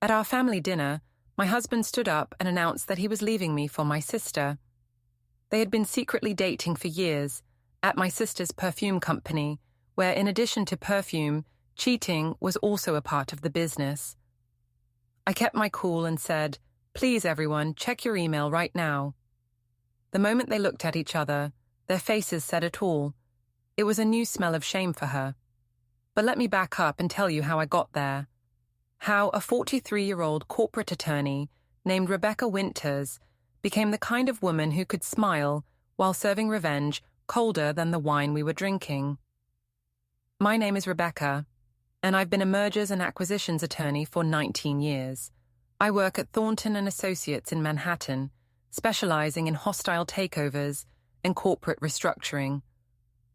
At our family dinner, my husband stood up and announced that he was leaving me for my sister. They had been secretly dating for years at my sister's perfume company, where in addition to perfume, cheating was also a part of the business. I kept my cool and said, "Please, everyone, check your email right now." The moment they looked at each other, their faces said it all. It was a new smell of shame for her. But let me back up and tell you how I got there. How a 43-year-old corporate attorney named Rebecca Winters became the kind of woman who could smile while serving revenge colder than the wine we were drinking. My name is Rebecca, and I've been a mergers and acquisitions attorney for 19 years. I work at Thornton & Associates in Manhattan, specializing in hostile takeovers and corporate restructuring.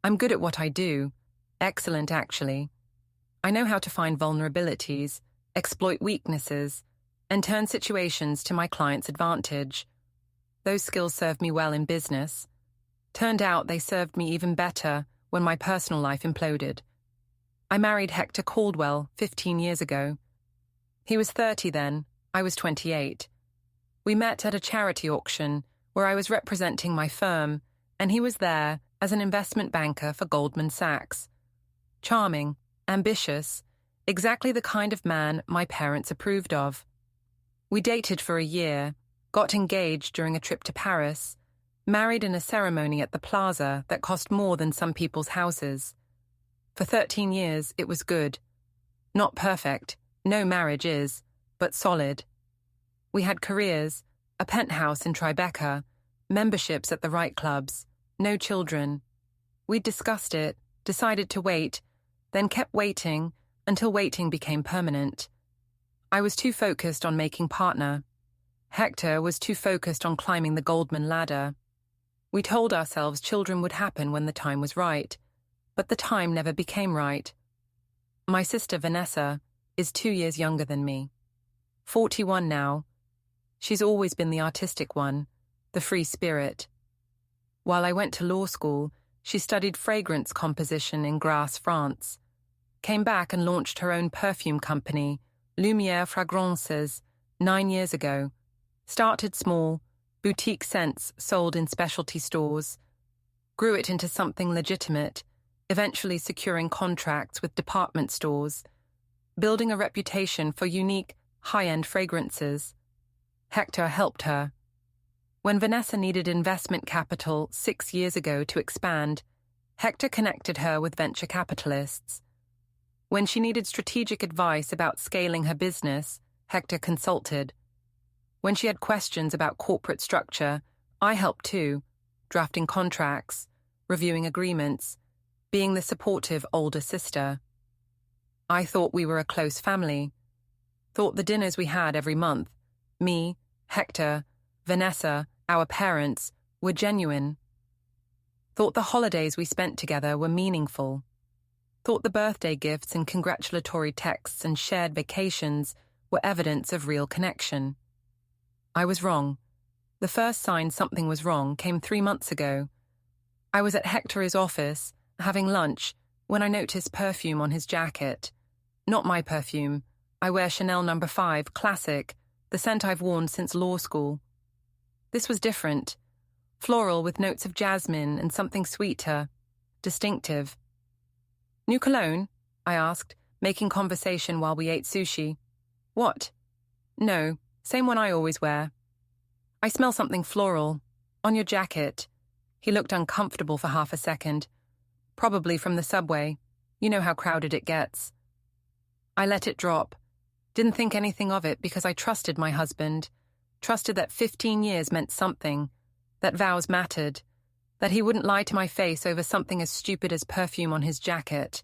I'm good at what I do, excellent actually. I know how to find vulnerabilities, exploit weaknesses, and turn situations to my client's advantage. Those skills served me well in business. Turned out they served me even better when my personal life imploded. I married Hector Caldwell 15 years ago. He was 30 then, I was 28. We met at a charity auction where I was representing my firm, and he was there as an investment banker for Goldman Sachs. Charming, ambitious, exactly the kind of man my parents approved of. We dated for a year, got engaged during a trip to Paris, married in a ceremony at the plaza that cost more than some people's houses. For 13 years, it was good. Not perfect, no marriage is, but solid. We had careers, a penthouse in Tribeca, memberships at the right clubs, no children. We'd discussed it, decided to wait, then kept waiting until waiting became permanent. I was too focused on making partner. Hector was too focused on climbing the Goldman ladder. We told ourselves children would happen when the time was right, but the time never became right. My sister Vanessa is 2 years younger than me. 41 now. She's always been the artistic one, the free spirit. While I went to law school, she studied fragrance composition in Grasse, France. Came back and launched her own perfume company, Lumière Fragrances, 9 years ago. Started small, boutique scents sold in specialty stores. Grew it into something legitimate, eventually securing contracts with department stores, building a reputation for unique, high-end fragrances. Hector helped her. When Vanessa needed investment capital 6 years ago to expand, Hector connected her with venture capitalists. When she needed strategic advice about scaling her business, Hector consulted. When she had questions about corporate structure, I helped too, drafting contracts, reviewing agreements, being the supportive older sister. I thought we were a close family. Thought the dinners we had every month, me, Hector, Vanessa, our parents, were genuine. Thought the holidays we spent together were meaningful. Thought the birthday gifts and congratulatory texts and shared vacations were evidence of real connection. I was wrong. The first sign something was wrong came 3 months ago. I was at Hector's office, having lunch, when I noticed perfume on his jacket. Not my perfume. I wear Chanel No. 5 Classic, the scent I've worn since law school. This was different. Floral with notes of jasmine and something sweeter. Distinctive. "New cologne?" I asked, making conversation while we ate sushi. "What?" "No, same one I always wear." "I smell something floral. On your jacket." He looked uncomfortable for half a second. "Probably from the subway. You know how crowded it gets." I let it drop. Didn't think anything of it because I trusted my husband. Trusted that 15 years meant something, that vows mattered, that he wouldn't lie to my face over something as stupid as perfume on his jacket.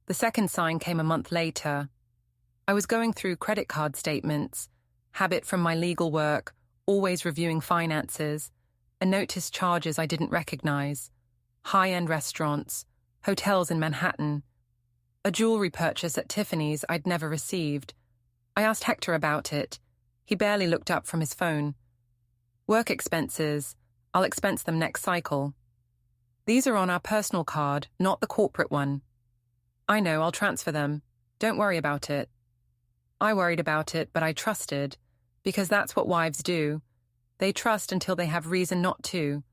The second sign came a month later. I was going through credit card statements, habit from my legal work, always reviewing finances, and noticed charges I didn't recognize. High-end restaurants, hotels in Manhattan, a jewelry purchase at Tiffany's I'd never received. I asked Hector about it. He barely looked up from his phone. "Work expenses. I'll expense them next cycle." "These are on our personal card, not the corporate one." "I know, I'll transfer them. Don't worry about it." I worried about it, but I trusted, because that's what wives do. They trust until they have reason not to,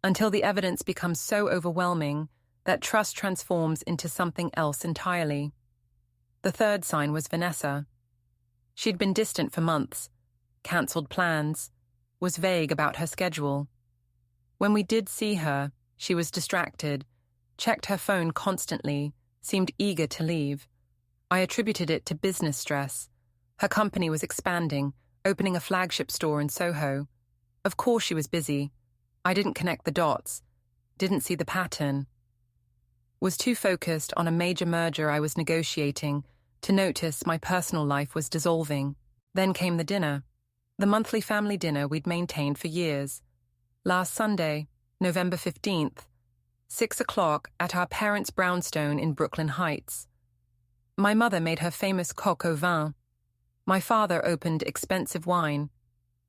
until the evidence becomes so overwhelming that trust transforms into something else entirely. The third sign was Vanessa. She'd been distant for months, cancelled plans, was vague about her schedule. When we did see her, she was distracted, checked her phone constantly, seemed eager to leave. I attributed it to business stress. Her company was expanding, opening a flagship store in Soho. Of course she was busy. I didn't connect the dots, didn't see the pattern. Was too focused on a major merger I was negotiating to notice my personal life was dissolving. Then came the dinner, the monthly family dinner we'd maintained for years. Last Sunday, November 15th, 6 o'clock at our parents' brownstone in Brooklyn Heights. My mother made her famous coq au vin. My father opened expensive wine.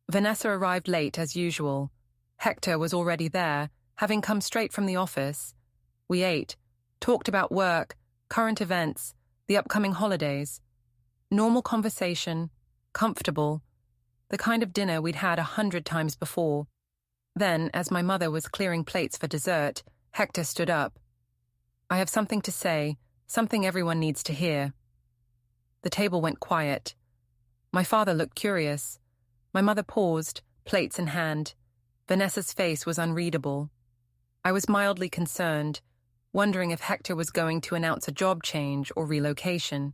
Vanessa arrived late as usual. Hector was already there, having come straight from the office. We ate, talked about work, current events, the upcoming holidays. Normal conversation, comfortable, the kind of dinner we'd had 100 times before. Then, as my mother was clearing plates for dessert, Hector stood up. "I have something to say, something everyone needs to hear." The table went quiet. My father looked curious. My mother paused, plates in hand. Vanessa's face was unreadable. I was mildly concerned, wondering if Hector was going to announce a job change or relocation.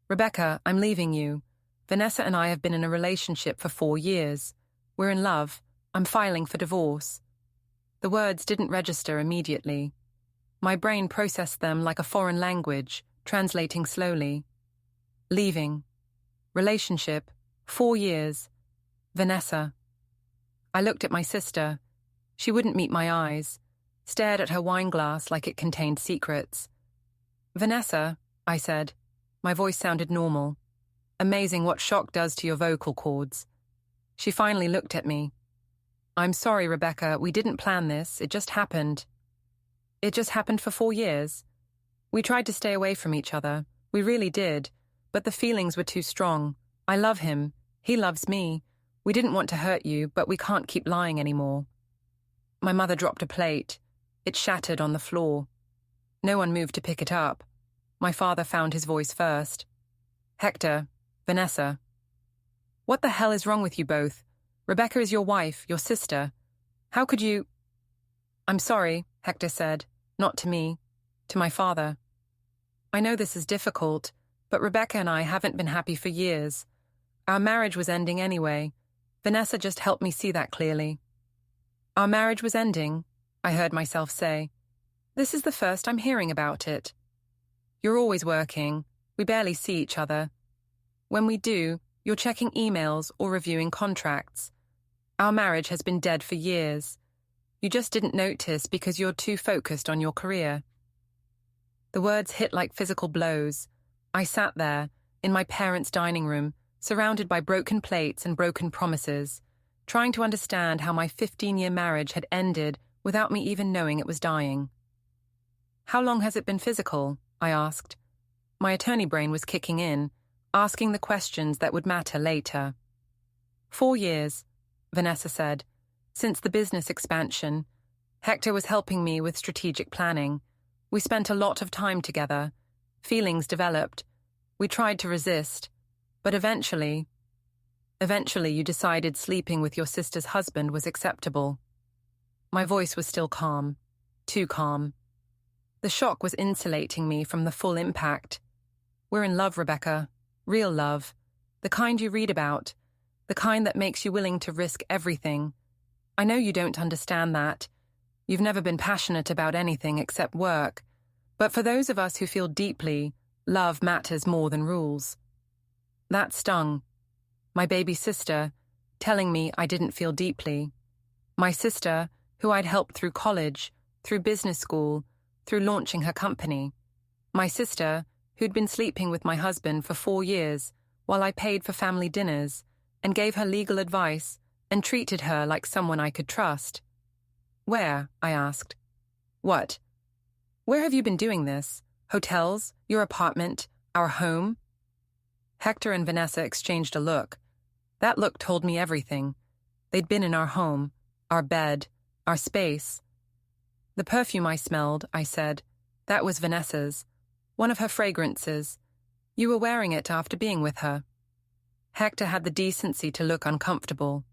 "Rebecca, I'm leaving you. Vanessa and I have been in a relationship for 4 years. We're in love. I'm filing for divorce." The words didn't register immediately. My brain processed them like a foreign language, translating slowly. Leaving. Relationship. 4 years. Vanessa. I looked at my sister. She wouldn't meet my eyes, stared at her wine glass like it contained secrets. "Vanessa," I said. My voice sounded normal. Amazing what shock does to your vocal cords. She finally looked at me. "I'm sorry, Rebecca, we didn't plan this, it just happened." "It just happened for 4 years. We tried to stay away from each other, we really did, but the feelings were too strong. I love him, he loves me. We didn't want to hurt you, but we can't keep lying anymore." My mother dropped a plate. It shattered on the floor. No one moved to pick it up. My father found his voice first. "Hector, Vanessa. What the hell is wrong with you both? Rebecca is your wife, your sister. How could you—" "I'm sorry," Hector said, not to me, to my father. "I know this is difficult, but Rebecca and I haven't been happy for years. Our marriage was ending anyway. Vanessa just helped me see that clearly." "Our marriage was ending," I heard myself say. "This is the first I'm hearing about it." "You're always working. We barely see each other. When we do, you're checking emails or reviewing contracts. Our marriage has been dead for years. You just didn't notice because you're too focused on your career." The words hit like physical blows. I sat there, in my parents' dining room, surrounded by broken plates and broken promises, trying to understand how my 15-year marriage had ended without me even knowing it was dying. "How long has it been physical?" I asked. My attorney brain was kicking in, asking the questions that would matter later. 4 years, Vanessa said. Since the business expansion, Hector was helping me with strategic planning. We spent a lot of time together. Feelings developed. We tried to resist, but eventually you decided sleeping with your sister's husband was acceptable. My voice was still calm, too calm. The shock was insulating me from the full impact. "We're in love, Rebecca. Real love. The kind you read about. The kind that makes you willing to risk everything. I know you don't understand that. You've never been passionate about anything except work. But for those of us who feel deeply, love matters more than rules." That stung. My baby sister, telling me I didn't feel deeply. My sister, who I'd helped through college, through business school, through launching her company. My sister, who'd been sleeping with my husband for 4 years while I paid for family dinners and gave her legal advice and treated her like someone I could trust. "Where?" I asked. "What? Where have you been doing this? Hotels? Your apartment? Our home?" Hector and Vanessa exchanged a look. That look told me everything. They'd been in our home, our bed, our space. The perfume I smelled, I said, that was Vanessa's, one of her fragrances. You were wearing it after being with her. Hector had the decency to look uncomfortable.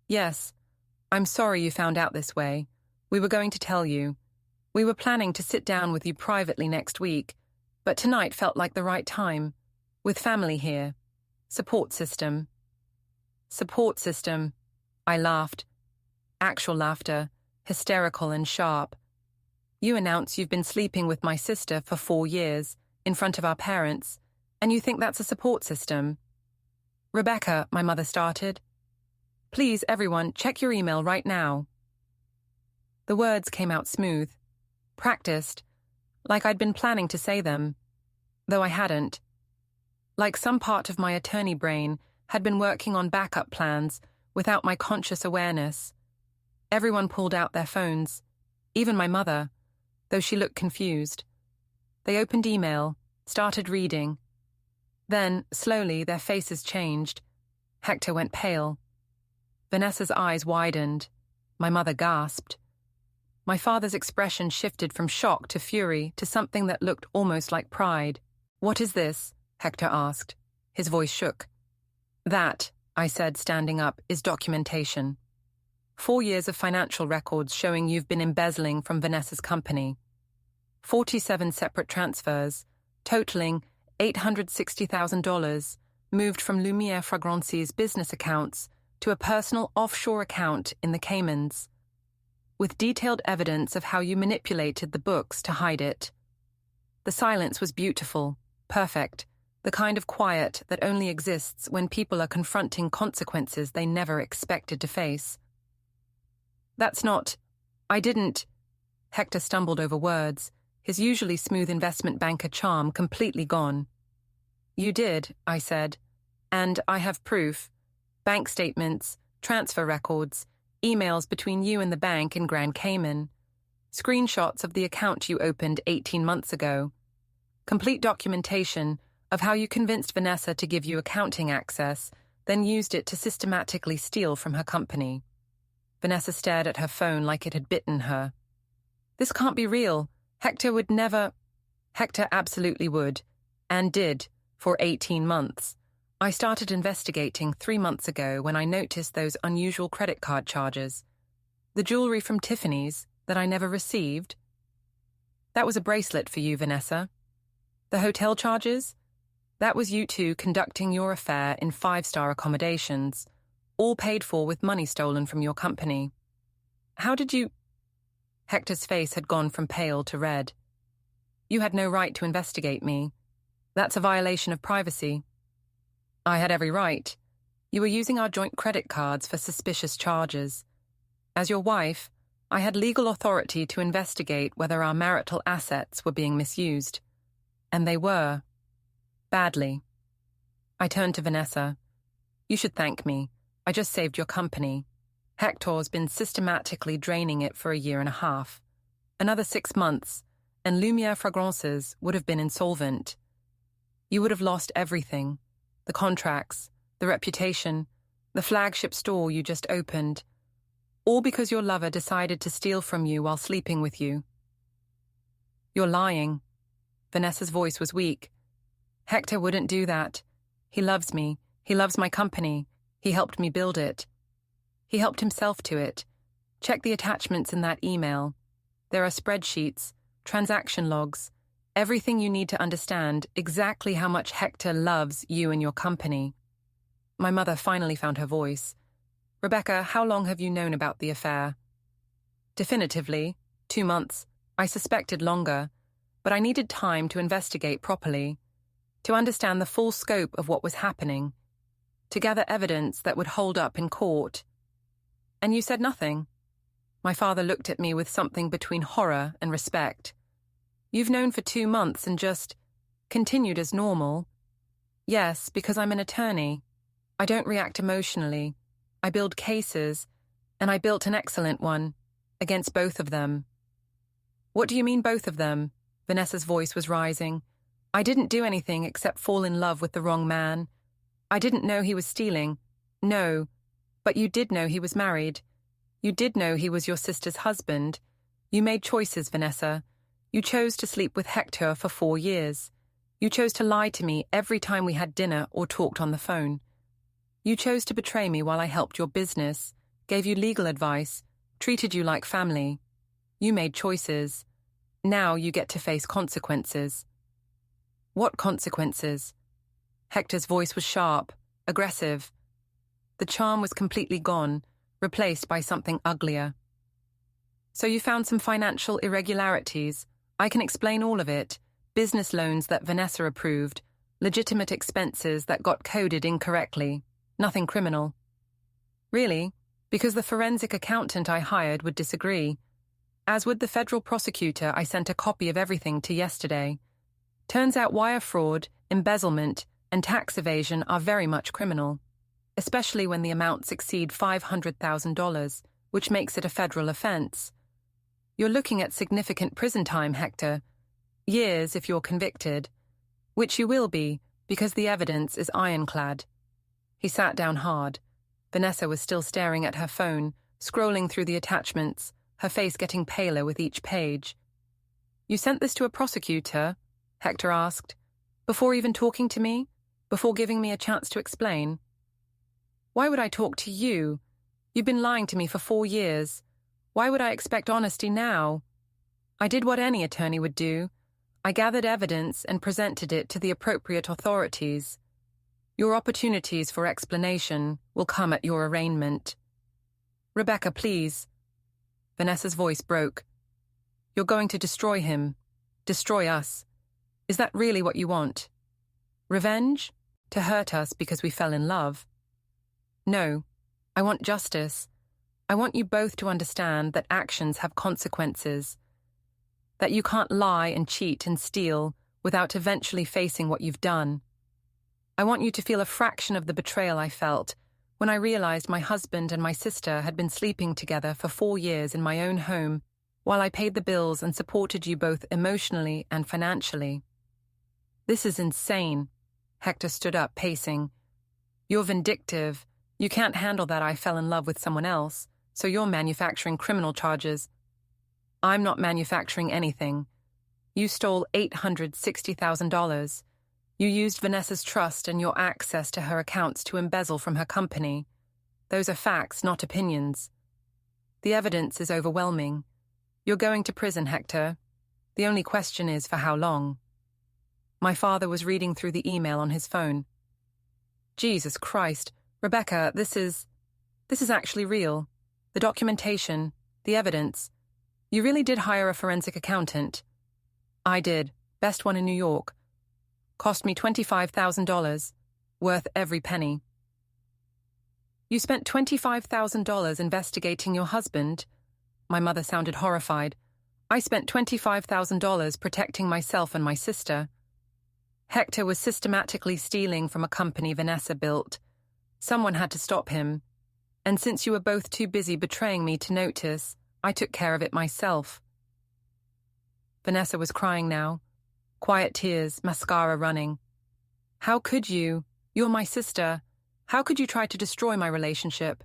Yes, I'm sorry you found out this way. We were going to tell you. We were planning to sit down with you privately next week, but tonight felt like the right time. With family here. Support system. Support system. I laughed. Actual laughter, hysterical and sharp. You announce you've been sleeping with my sister for 4 years, in front of our parents, and you think that's a support system. Rebecca, my mother started. Please, everyone, check your email right now. The words came out smooth, practiced, like I'd been planning to say them, though I hadn't. Like some part of my attorney brain had been working on backup plans without my conscious awareness. Everyone pulled out their phones, even my mother, though she looked confused. They opened email, started reading. Then, slowly, their faces changed. Hector went pale. Vanessa's eyes widened. My mother gasped. My father's expression shifted from shock to fury to something that looked almost like pride. What is this? Hector asked. His voice shook. That, I said, standing up, is documentation. 4 years of financial records showing you've been embezzling from Vanessa's company. 47 separate transfers, totaling $860,000, moved from Lumière Fragrance's business accounts to a personal offshore account in the Caymans, with detailed evidence of how you manipulated the books to hide it. The silence was beautiful, perfect, the kind of quiet that only exists when people are confronting consequences they never expected to face. That's not... I didn't... Hector stumbled over words, his usually smooth investment banker charm completely gone. You did, I said, and I have proof. Bank statements, transfer records, emails between you and the bank in Grand Cayman, screenshots of the account you opened 18 months ago, complete documentation of how you convinced Vanessa to give you accounting access, then used it to systematically steal from her company. Vanessa stared at her phone like it had bitten her. This can't be real. Hector would never... Hector absolutely would, and did, for 18 months. I started investigating 3 months ago when I noticed those unusual credit card charges. The jewelry from Tiffany's that I never received. That was a bracelet for you, Vanessa. The hotel charges? That was you two conducting your affair in 5-star accommodations, all paid for with money stolen from your company. How did you... Hector's face had gone from pale to red. You had no right to investigate me. That's a violation of privacy. I had every right. You were using our joint credit cards for suspicious charges. As your wife, I had legal authority to investigate whether our marital assets were being misused. And they were. Badly. I turned to Vanessa. You should thank me. I just saved your company. Hector's been systematically draining it for 1.5 years. Another 6 months, and Lumière Fragrances would have been insolvent. You would have lost everything. The contracts, the reputation, the flagship store you just opened. All because your lover decided to steal from you while sleeping with you. You're lying. Vanessa's voice was weak. Hector wouldn't do that. He loves me. He loves my company. He helped me build it. He helped himself to it. Check the attachments in that email. There are spreadsheets, transaction logs, everything you need to understand exactly how much Hector loves you and your company. My mother finally found her voice. Rebecca, how long have you known about the affair? Definitively, 2 months. I suspected longer, but I needed time to investigate properly, to understand the full scope of what was happening, to gather evidence that would hold up in court. And you said nothing. My father looked at me with something between horror and respect. You've known for 2 months and just continued as normal. Yes, because I'm an attorney. I don't react emotionally. I build cases, and I built an excellent one, against both of them. What do you mean both of them? Vanessa's voice was rising. I didn't do anything except fall in love with the wrong man. I didn't know he was stealing. No, but you did know he was married. You did know he was your sister's husband. You made choices, Vanessa. You chose to sleep with Hector for 4 years. You chose to lie to me every time we had dinner or talked on the phone. You chose to betray me while I helped your business, gave you legal advice, treated you like family. You made choices. Now you get to face consequences. What consequences? Hector's voice was sharp, aggressive. The charm was completely gone, replaced by something uglier. So you found some financial irregularities. I can explain all of it. Business loans that Vanessa approved, legitimate expenses that got coded incorrectly. Nothing criminal. Really? Because the forensic accountant I hired would disagree. As would the federal prosecutor I sent a copy of everything to yesterday. Turns out wire fraud, embezzlement, and tax evasion are very much criminal, especially when the amounts exceed $500,000, which makes it a federal offense. You're looking at significant prison time, Hector. Years if you're convicted, which you will be because the evidence is ironclad. He sat down hard. Vanessa was still staring at her phone, scrolling through the attachments, her face getting paler with each page. You sent this to a prosecutor? Hector asked. Before even talking to me? Before giving me a chance to explain? Why would I talk to you? You've been lying to me for 4 years. Why would I expect honesty now? I did what any attorney would do. I gathered evidence and presented it to the appropriate authorities. Your opportunities for explanation will come at your arraignment. Rebecca, please. Vanessa's voice broke. You're going to destroy him. Destroy us. Is that really what you want? Revenge? To hurt us because we fell in love? No. I want justice. I want you both to understand that actions have consequences. That you can't lie and cheat and steal without eventually facing what you've done. I want you to feel a fraction of the betrayal I felt when I realized my husband and my sister had been sleeping together for 4 years in my own home while I paid the bills and supported you both emotionally and financially. This is insane. Hector stood up, pacing. You're vindictive. You can't handle that I fell in love with someone else, so you're manufacturing criminal charges. I'm not manufacturing anything. You stole $860,000. You used Vanessa's trust and your access to her accounts to embezzle from her company. Those are facts, not opinions. The evidence is overwhelming. You're going to prison, Hector. The only question is for how long. My father was reading through the email on his phone. Jesus Christ, Rebecca, this is actually real. The documentation, the evidence. You really did hire a forensic accountant. I did. Best one in New York. Cost me $25,000. Worth every penny. You spent $25,000 investigating your husband? My mother sounded horrified. I spent $25,000 protecting myself and my sister. Hector was systematically stealing from a company Vanessa built. Someone had to stop him. And since you were both too busy betraying me to notice, I took care of it myself. Vanessa was crying now. Quiet tears, mascara running. How could you? You're my sister. How could you try to destroy my relationship?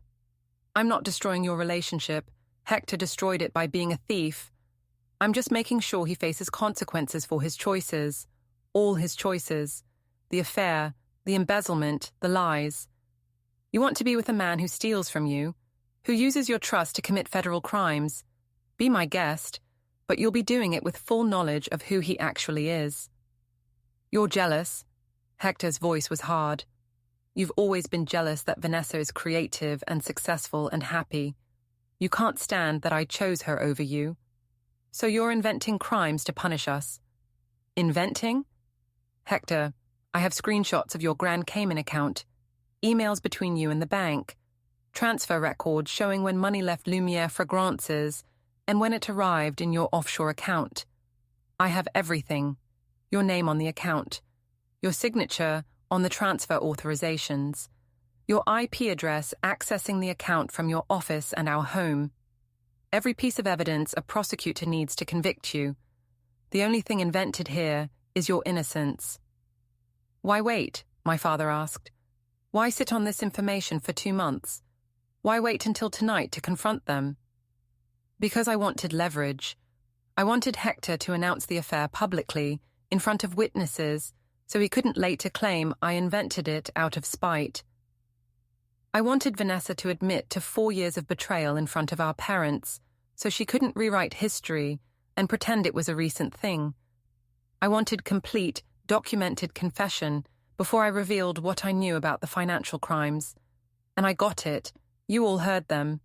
I'm not destroying your relationship. Hector destroyed it by being a thief. I'm just making sure he faces consequences for his choices. All his choices. The affair, the embezzlement, the lies. You want to be with a man who steals from you, who uses your trust to commit federal crimes. Be my guest, but you'll be doing it with full knowledge of who he actually is. You're jealous. Hector's voice was hard. You've always been jealous that Vanessa is creative and successful and happy. You can't stand that I chose her over you. So you're inventing crimes to punish us. Inventing? Hector, I have screenshots of your Grand Cayman account, emails between you and the bank, transfer records showing when money left Lumiere Fragrances and when it arrived in your offshore account. I have everything. Your name on the account, your signature on the transfer authorizations, your IP address accessing the account from your office and our home. Every piece of evidence a prosecutor needs to convict you. The only thing invented here is your innocence. Why wait? My father asked. Why sit on this information for 2 months? Why wait until tonight to confront them? Because I wanted leverage. I wanted Hector to announce the affair publicly, in front of witnesses, so he couldn't later claim I invented it out of spite. I wanted Vanessa to admit to 4 years of betrayal in front of our parents, so she couldn't rewrite history and pretend it was a recent thing. I wanted complete, documented confession before I revealed what I knew about the financial crimes. And I got it. You all heard them.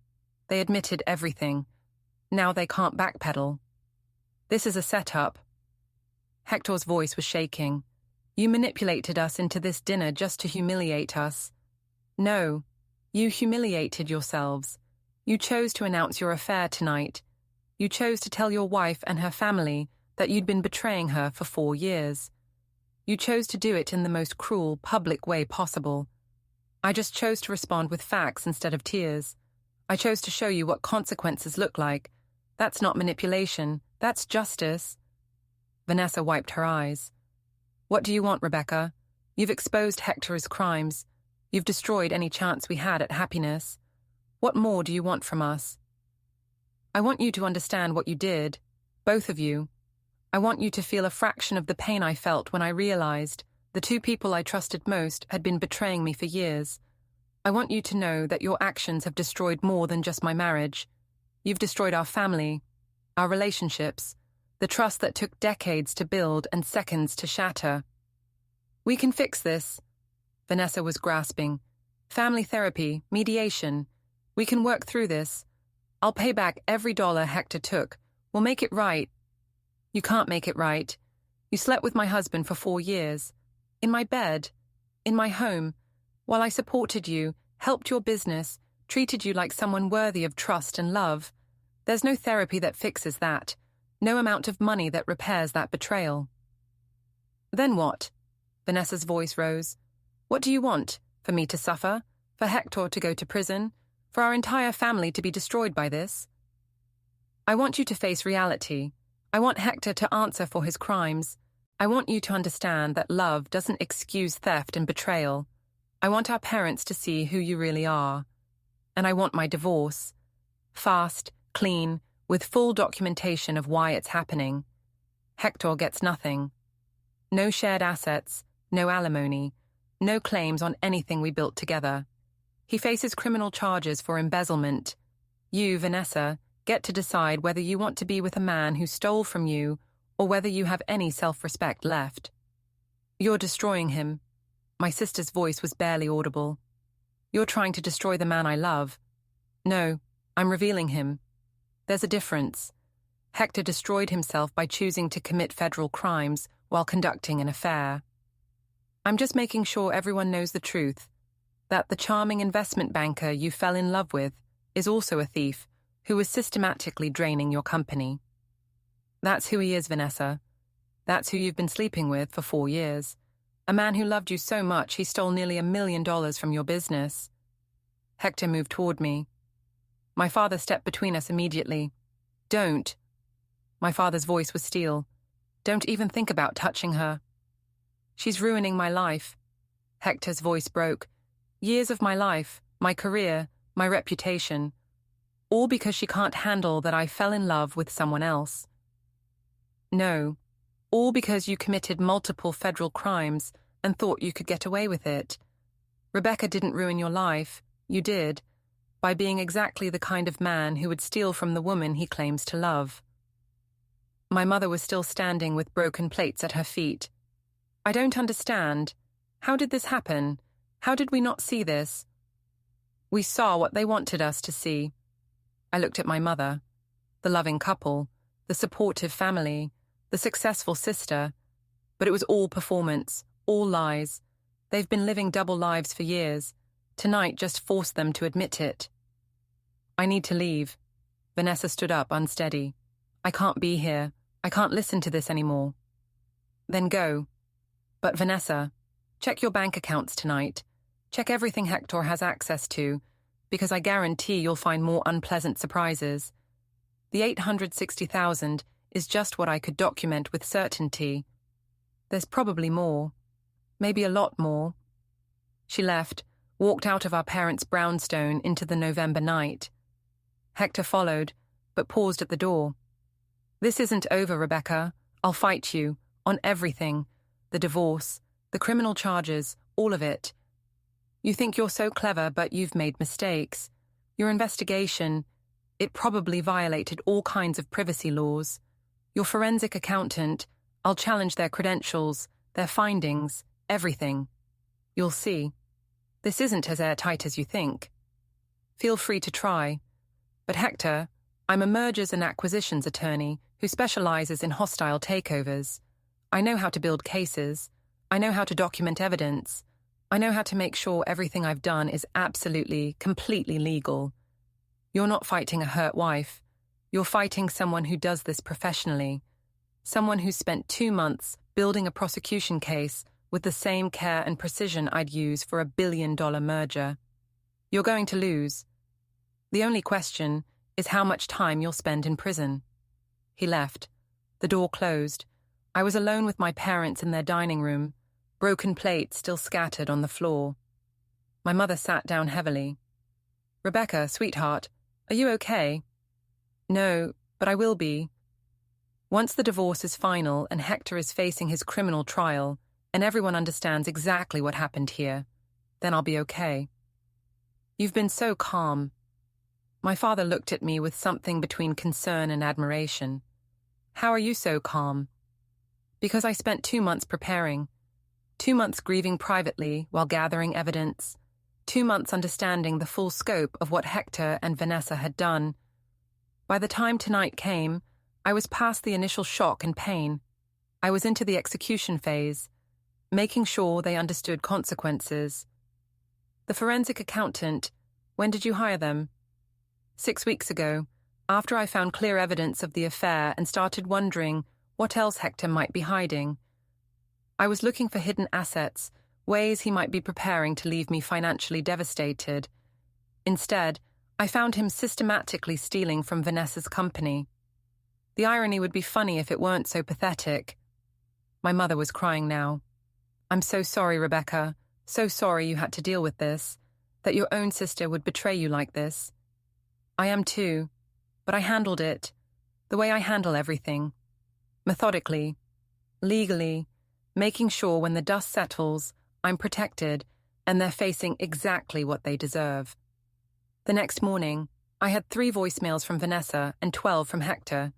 They admitted everything. Now they can't backpedal. This is a setup. Hector's voice was shaking. You manipulated us into this dinner just to humiliate us. No, you humiliated yourselves. You chose to announce your affair tonight. You chose to tell your wife and her family that you'd been betraying her for 4 years. You chose to do it in the most cruel, public way possible. I just chose to respond with facts instead of tears. I chose to show you what consequences look like. That's not manipulation. That's justice. Vanessa wiped her eyes. What do you want, Rebecca? You've exposed Hector's crimes. You've destroyed any chance we had at happiness. What more do you want from us? I want you to understand what you did, both of you. I want you to feel a fraction of the pain I felt when I realized the 2 people I trusted most had been betraying me for years. I want you to know that your actions have destroyed more than just my marriage. You've destroyed our family, our relationships, the trust that took decades to build and seconds to shatter. We can fix this. Vanessa was grasping. Family therapy, mediation. We can work through this. I'll pay back every dollar Hector took. We'll make it right. You can't make it right. You slept with my husband for 4 years. In my bed. In my home. While I supported you, helped your business, treated you like someone worthy of trust and love. There's no therapy that fixes that. No amount of money that repairs that betrayal. Then what? Vanessa's voice rose. What do you want? For me to suffer? For Hector to go to prison? For our entire family to be destroyed by this? I want you to face reality. I want Hector to answer for his crimes. I want you to understand that love doesn't excuse theft and betrayal. I want our parents to see who you really are. And I want my divorce. Fast, clean, with full documentation of why it's happening. Hector gets nothing. No shared assets, no alimony, no claims on anything we built together. He faces criminal charges for embezzlement. You, Vanessa, get to decide whether you want to be with a man who stole from you or whether you have any self-respect left. You're destroying him. My sister's voice was barely audible. You're trying to destroy the man I love. No, I'm revealing him. There's a difference. Hector destroyed himself by choosing to commit federal crimes while conducting an affair. I'm just making sure everyone knows the truth, that the charming investment banker you fell in love with is also a thief who is systematically draining your company. That's who he is, Vanessa. That's who you've been sleeping with for 4 years. A man who loved you so much he stole nearly $1 million from your business. Hector moved toward me. My father stepped between us immediately. Don't. My father's voice was steel. Don't even think about touching her. She's ruining my life. Hector's voice broke. Years of my life, my career, my reputation. All because she can't handle that I fell in love with someone else. No. All because you committed multiple federal crimes and thought you could get away with it. Rebecca didn't ruin your life. You did. By being exactly the kind of man who would steal from the woman he claims to love. My mother was still standing with broken plates at her feet. I don't understand. How did this happen? How did we not see this? We saw what they wanted us to see. I looked at my mother, the loving couple, the supportive family, the successful sister, but it was all performance, all lies. They've been living double lives for years. Tonight just forced them to admit it. I need to leave. Vanessa stood up, unsteady. I can't be here. I can't listen to this anymore. Then go. But Vanessa, check your bank accounts tonight. Check everything Hector has access to, because I guarantee you'll find more unpleasant surprises. The $860,000 is just what I could document with certainty. There's probably more. Maybe a lot more. She left, walked out of our parents' brownstone into the November night. Hector followed, but paused at the door. This isn't over, Rebecca. I'll fight you, on everything. The divorce, the criminal charges, all of it. You think you're so clever, but you've made mistakes. Your investigation, it probably violated all kinds of privacy laws. Your forensic accountant, I'll challenge their credentials, their findings, everything. You'll see. This isn't as airtight as you think. Feel free to try. But Hector, I'm a mergers and acquisitions attorney who specializes in hostile takeovers. I know how to build cases. I know how to document evidence. I know how to make sure everything I've done is absolutely, completely legal. You're not fighting a hurt wife. You're fighting someone who does this professionally. Someone who's spent 2 months building a prosecution case with the same care and precision I'd use for $1 billion merger. You're going to lose. The only question is how much time you'll spend in prison. He left. The door closed. I was alone with my parents in their dining room, broken plates still scattered on the floor. My mother sat down heavily. Rebecca, sweetheart, are you okay? No, but I will be. Once the divorce is final and Hector is facing his criminal trial and everyone understands exactly what happened here, then I'll be okay. You've been so calm. My father looked at me with something between concern and admiration. How are you so calm? Because I spent 2 months preparing, 2 months grieving privately while gathering evidence, 2 months understanding the full scope of what Hector and Vanessa had done. By the time tonight came, I was past the initial shock and pain. I was into the execution phase, making sure they understood consequences. The forensic accountant, when did you hire them? 6 weeks ago, after I found clear evidence of the affair and started wondering what else Hector might be hiding. I was looking for hidden assets, ways he might be preparing to leave me financially devastated. Instead, I found him systematically stealing from Vanessa's company. The irony would be funny if it weren't so pathetic. My mother was crying now. I'm so sorry, Rebecca. So sorry you had to deal with this, that your own sister would betray you like this. I am too, but I handled it, the way I handle everything. Methodically, legally, making sure when the dust settles, I'm protected and they're facing exactly what they deserve. The next morning, I had 3 voicemails from Vanessa and 12 from Hector.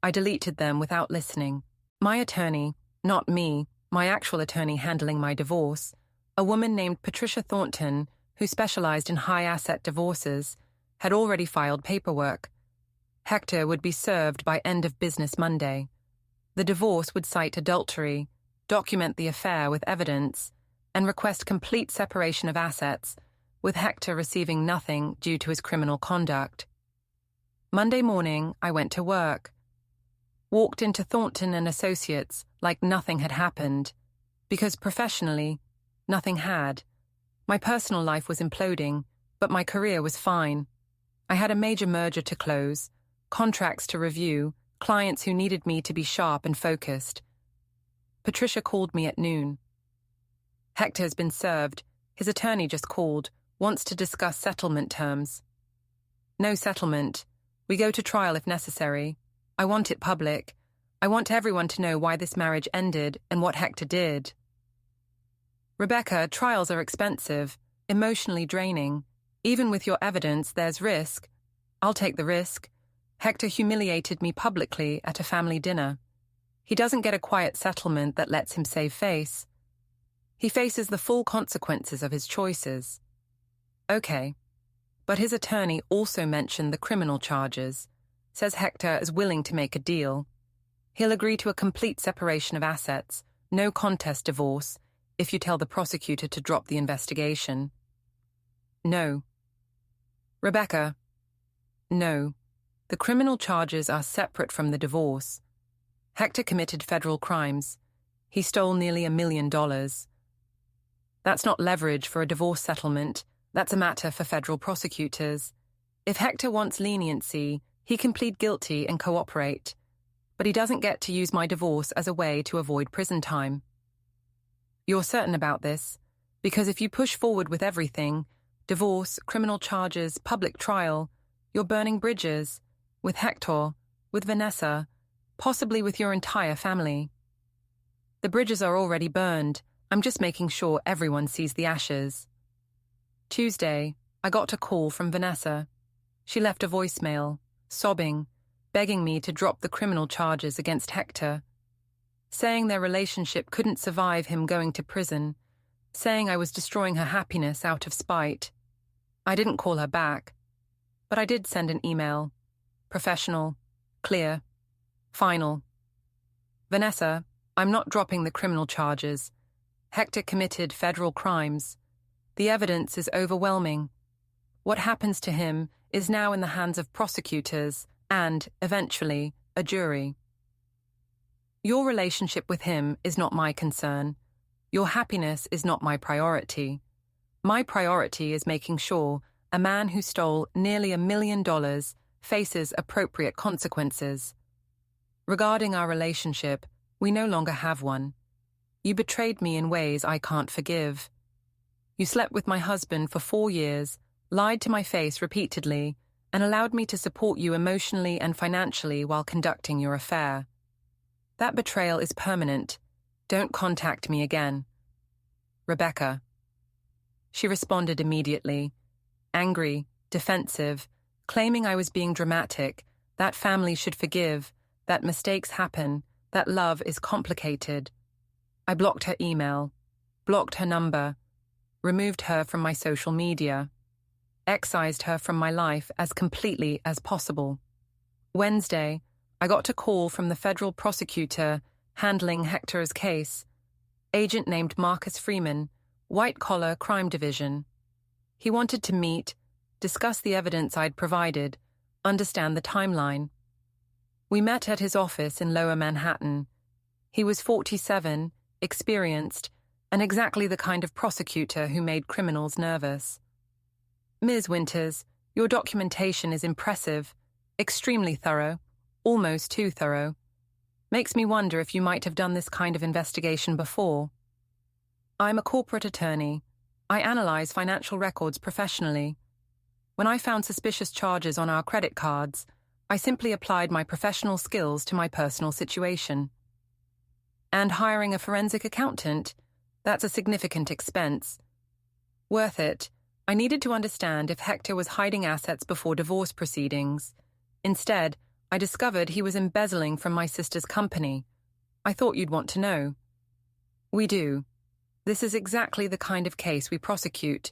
I deleted them without listening. My attorney, not me, my actual attorney handling my divorce, a woman named Patricia Thornton, who specialized in high-asset divorces, had already filed paperwork. Hector would be served by end of business Monday. The divorce would cite adultery, document the affair with evidence, and request complete separation of assets, with Hector receiving nothing due to his criminal conduct. Monday morning, I went to work. Walked into Thornton and Associates like nothing had happened, because professionally, nothing had. My personal life was imploding, but my career was fine. I had a major merger to close, contracts to review, clients who needed me to be sharp and focused. Patricia called me at noon. Hector's been served. His attorney just called, wants to discuss settlement terms. No settlement. We go to trial if necessary. I want it public. I want everyone to know why this marriage ended and what Hector did. Rebecca, trials are expensive, emotionally draining. Even with your evidence, there's risk. I'll take the risk. Hector humiliated me publicly at a family dinner. He doesn't get a quiet settlement that lets him save face. He faces the full consequences of his choices. Okay, but his attorney also mentioned the criminal charges, says Hector is willing to make a deal. He'll agree to a complete separation of assets, no contest divorce, if you tell the prosecutor to drop the investigation. No. Rebecca, no. The criminal charges are separate from the divorce. Hector committed federal crimes. He stole nearly $1 million. That's not leverage for a divorce settlement. That's a matter for federal prosecutors. If Hector wants leniency, he can plead guilty and cooperate. But he doesn't get to use my divorce as a way to avoid prison time. You're certain about this? Because if you push forward with everything, divorce, criminal charges, public trial, you're burning bridges, with Hector, with Vanessa, possibly with your entire family. The bridges are already burned. I'm just making sure everyone sees the ashes. Tuesday, I got a call from Vanessa. She left a voicemail, sobbing, begging me to drop the criminal charges against Hector, saying their relationship couldn't survive him going to prison, saying I was destroying her happiness out of spite. I didn't call her back, but I did send an email. Professional, clear, final. Vanessa, I'm not dropping the criminal charges. Hector committed federal crimes. The evidence is overwhelming. What happens to him is now in the hands of prosecutors and, eventually, a jury. Your relationship with him is not my concern. Your happiness is not my priority. My priority is making sure a man who stole nearly $1 million faces appropriate consequences. Regarding our relationship, we no longer have one. You betrayed me in ways I can't forgive. You slept with my husband for 4 years, lied to my face repeatedly, and allowed me to support you emotionally and financially while conducting your affair. That betrayal is permanent. Don't contact me again. Rebecca. She responded immediately, angry, defensive, claiming I was being dramatic, that family should forgive, that mistakes happen, that love is complicated. I blocked her email, blocked her number, removed her from my social media, excised her from my life as completely as possible. Wednesday, I got a call from the federal prosecutor handling Hector's case, agent named Marcus Freeman, White-Collar Crime Division. He wanted to meet, discuss the evidence I'd provided, understand the timeline. We met at his office in Lower Manhattan. He was 47, experienced, and exactly the kind of prosecutor who made criminals nervous. Ms. Winters, your documentation is impressive, extremely thorough, almost too thorough. Makes me wonder if you might have done this kind of investigation before. I'm a corporate attorney. I analyze financial records professionally. When I found suspicious charges on our credit cards, I simply applied my professional skills to my personal situation. And hiring a forensic accountant, that's a significant expense. Worth it. I needed to understand if Hector was hiding assets before divorce proceedings. Instead, I discovered he was embezzling from my sister's company. I thought you'd want to know. We do. This is exactly the kind of case we prosecute.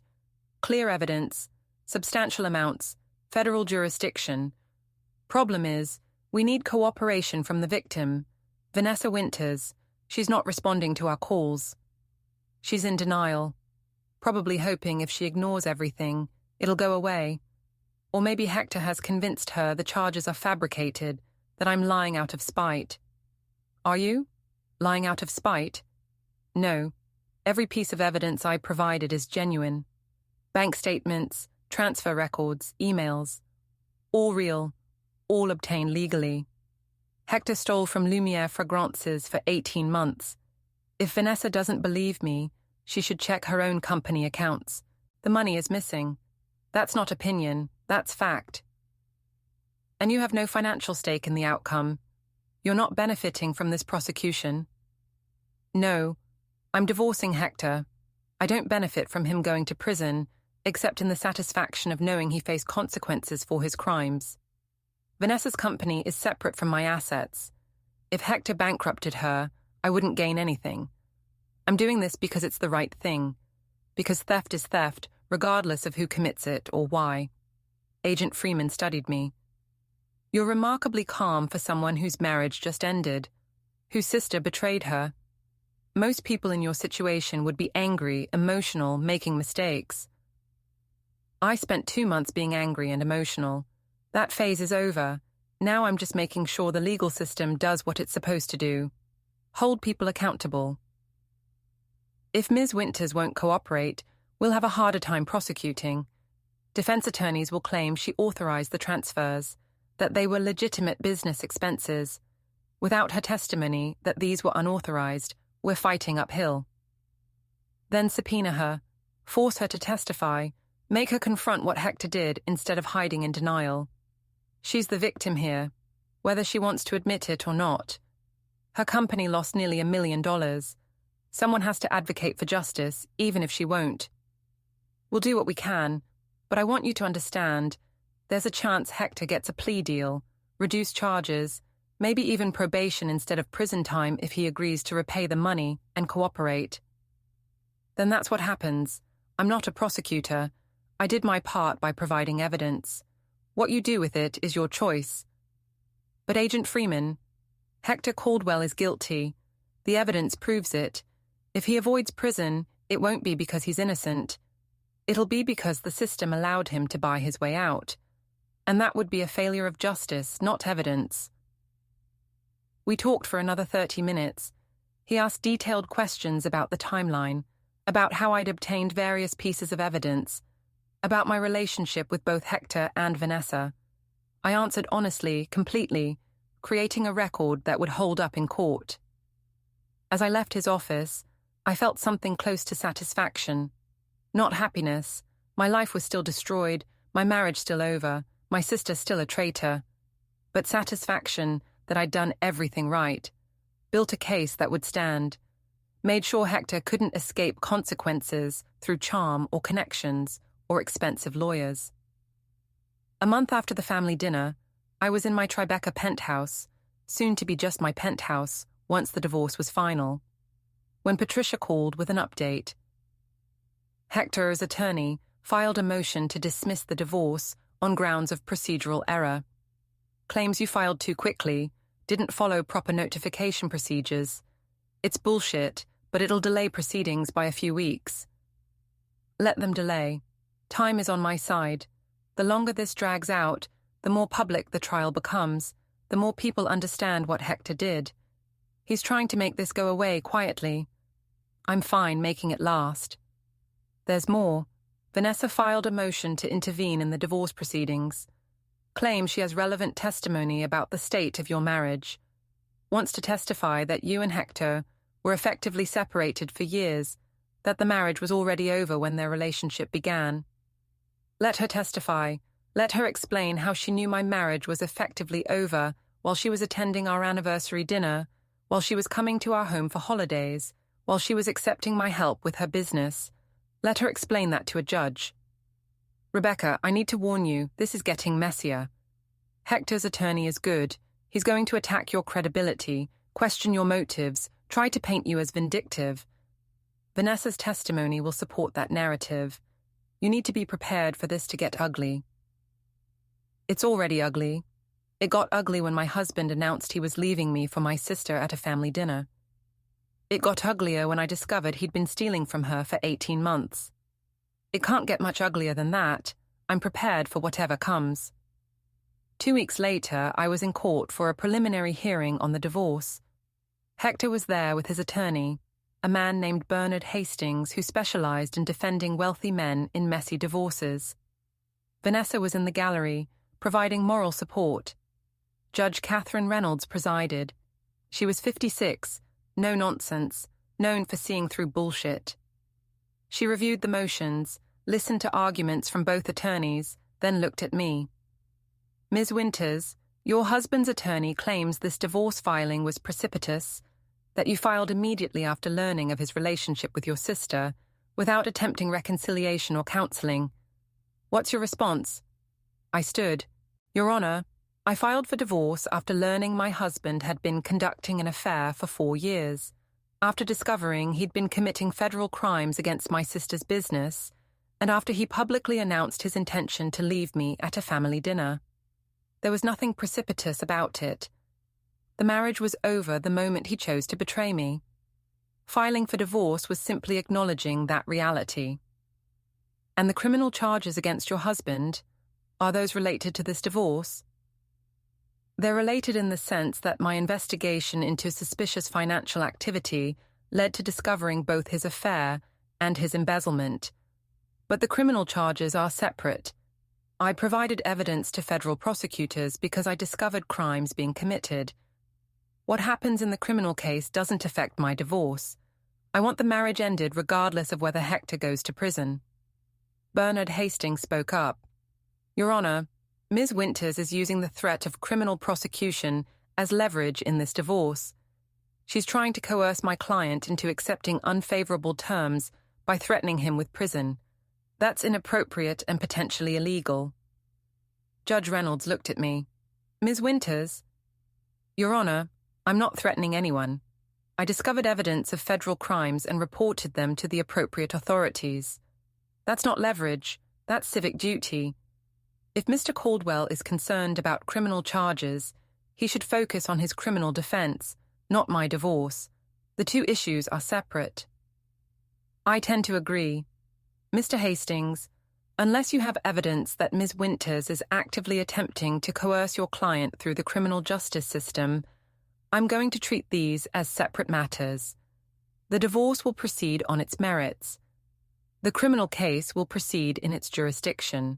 Clear evidence, substantial amounts, federal jurisdiction. Problem is, we need cooperation from the victim, Vanessa Winters. She's not responding to our calls. She's in denial, probably hoping if she ignores everything, it'll go away. Or maybe Hector has convinced her the charges are fabricated, that I'm lying out of spite. Are you? Lying out of spite? No. Every piece of evidence I provided is genuine. Bank statements, transfer records, emails. All real, all obtained legally. Hector stole from Lumiere Fragrances for 18 months. If Vanessa doesn't believe me, she should check her own company accounts. The money is missing. That's not opinion, that's fact. And you have no financial stake in the outcome. You're not benefiting from this prosecution. No, I'm divorcing Hector. I don't benefit from him going to prison, except in the satisfaction of knowing he faced consequences for his crimes. Vanessa's company is separate from my assets. If Hector bankrupted her, I wouldn't gain anything. I'm doing this because it's the right thing, because theft is theft, regardless of who commits it or why. Agent Freeman studied me. You're remarkably calm for someone whose marriage just ended, whose sister betrayed her. Most people in your situation would be angry, emotional, making mistakes. I spent 2 months being angry and emotional. That phase is over. Now I'm just making sure the legal system does what it's supposed to do. Hold people accountable. If Ms. Winters won't cooperate, we'll have a harder time prosecuting. Defense attorneys will claim she authorized the transfers, that they were legitimate business expenses. Without her testimony that these were unauthorized, we're fighting uphill. Then subpoena her, force her to testify, make her confront what Hector did instead of hiding in denial. She's the victim here, whether she wants to admit it or not. Her company lost nearly $1 million. Someone has to advocate for justice, even if she won't. We'll do what we can, but I want you to understand, there's a chance Hector gets a plea deal, reduced charges, maybe even probation instead of prison time if he agrees to repay the money and cooperate. Then that's what happens. I'm not a prosecutor. I did my part by providing evidence. What you do with it is your choice. But Agent Freeman, Hector Caldwell is guilty. The evidence proves it. If he avoids prison, it won't be because he's innocent. It'll be because the system allowed him to buy his way out. And that would be a failure of justice, not evidence. We talked for another 30 minutes. He asked detailed questions about the timeline, about how I'd obtained various pieces of evidence, about my relationship with both Hector and Vanessa. I answered honestly, completely, creating a record that would hold up in court. As I left his office, I felt something close to satisfaction. Not happiness. My life was still destroyed, my marriage still over, my sister still a traitor. But satisfaction that I'd done everything right, built a case that would stand, made sure Hector couldn't escape consequences through charm or connections or expensive lawyers. A month after the family dinner, I was in my Tribeca penthouse, soon to be just my penthouse once the divorce was final, when Patricia called with an update. Hector's attorney filed a motion to dismiss the divorce on grounds of procedural error. Claims you filed too quickly, didn't follow proper notification procedures. It's bullshit, but it'll delay proceedings by a few weeks. Let them delay. Time is on my side. The longer this drags out, the more public the trial becomes, the more people understand what Hector did. He's trying to make this go away quietly. I'm fine making it last. There's more. Vanessa filed a motion to intervene in the divorce proceedings. Claims she has relevant testimony about the state of your marriage. Wants to testify that you and Hector were effectively separated for years, that the marriage was already over when their relationship began. Let her testify. Let her explain how she knew my marriage was effectively over while she was attending our anniversary dinner, while she was coming to our home for holidays, while she was accepting my help with her business. Let her explain that to a judge. Rebecca, I need to warn you, this is getting messier. Hector's attorney is good. He's going to attack your credibility, question your motives, try to paint you as vindictive. Vanessa's testimony will support that narrative. You need to be prepared for this to get ugly. It's already ugly. It got ugly when my husband announced he was leaving me for my sister at a family dinner. It got uglier when I discovered he'd been stealing from her for 18 months. It can't get much uglier than that. I'm prepared for whatever comes. 2 weeks later, I was in court for a preliminary hearing on the divorce. Hector was there with his attorney, a man named Bernard Hastings who specialized in defending wealthy men in messy divorces. Vanessa was in the gallery, providing moral support. Judge Catherine Reynolds presided. She was 56, no nonsense, known for seeing through bullshit. She reviewed the motions, listened to arguments from both attorneys, then looked at me. Ms. Winters, your husband's attorney claims this divorce filing was precipitous, that you filed immediately after learning of his relationship with your sister, without attempting reconciliation or counseling. What's your response? I stood. Your Honor, I filed for divorce after learning my husband had been conducting an affair for 4 years, after discovering he'd been committing federal crimes against my sister's business, and after he publicly announced his intention to leave me at a family dinner. There was nothing precipitous about it. The marriage was over the moment he chose to betray me. Filing for divorce was simply acknowledging that reality. And the criminal charges against your husband, are those related to this divorce? They're related in the sense that my investigation into suspicious financial activity led to discovering both his affair and his embezzlement. But the criminal charges are separate. I provided evidence to federal prosecutors because I discovered crimes being committed. What happens in the criminal case doesn't affect my divorce. I want the marriage ended regardless of whether Hector goes to prison. Bernard Hastings spoke up. Your Honor, Ms. Winters is using the threat of criminal prosecution as leverage in this divorce. She's trying to coerce my client into accepting unfavorable terms by threatening him with prison. That's inappropriate and potentially illegal. Judge Reynolds looked at me. Ms. Winters? Your Honor, I'm not threatening anyone. I discovered evidence of federal crimes and reported them to the appropriate authorities. That's not leverage, that's civic duty. If Mr. Caldwell is concerned about criminal charges, he should focus on his criminal defense, not my divorce. The two issues are separate. I tend to agree. Mr. Hastings, unless you have evidence that Ms. Winters is actively attempting to coerce your client through the criminal justice system, I'm going to treat these as separate matters. The divorce will proceed on its merits. The criminal case will proceed in its jurisdiction.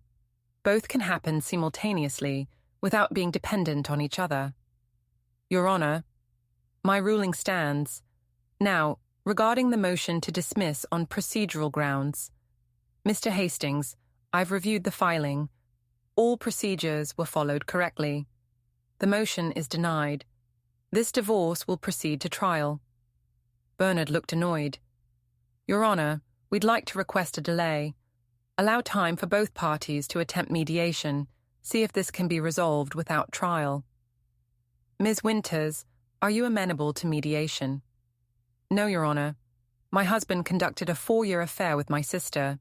Both can happen simultaneously without being dependent on each other. Your Honor, my ruling stands. Now, regarding the motion to dismiss on procedural grounds, Mr. Hastings, I've reviewed the filing. All procedures were followed correctly. The motion is denied. This divorce will proceed to trial. Bernard looked annoyed. Your Honor, we'd like to request a delay. Allow time for both parties to attempt mediation, see if this can be resolved without trial. Ms. Winters, are you amenable to mediation? No, Your Honor. My husband conducted a 4-year affair with my sister.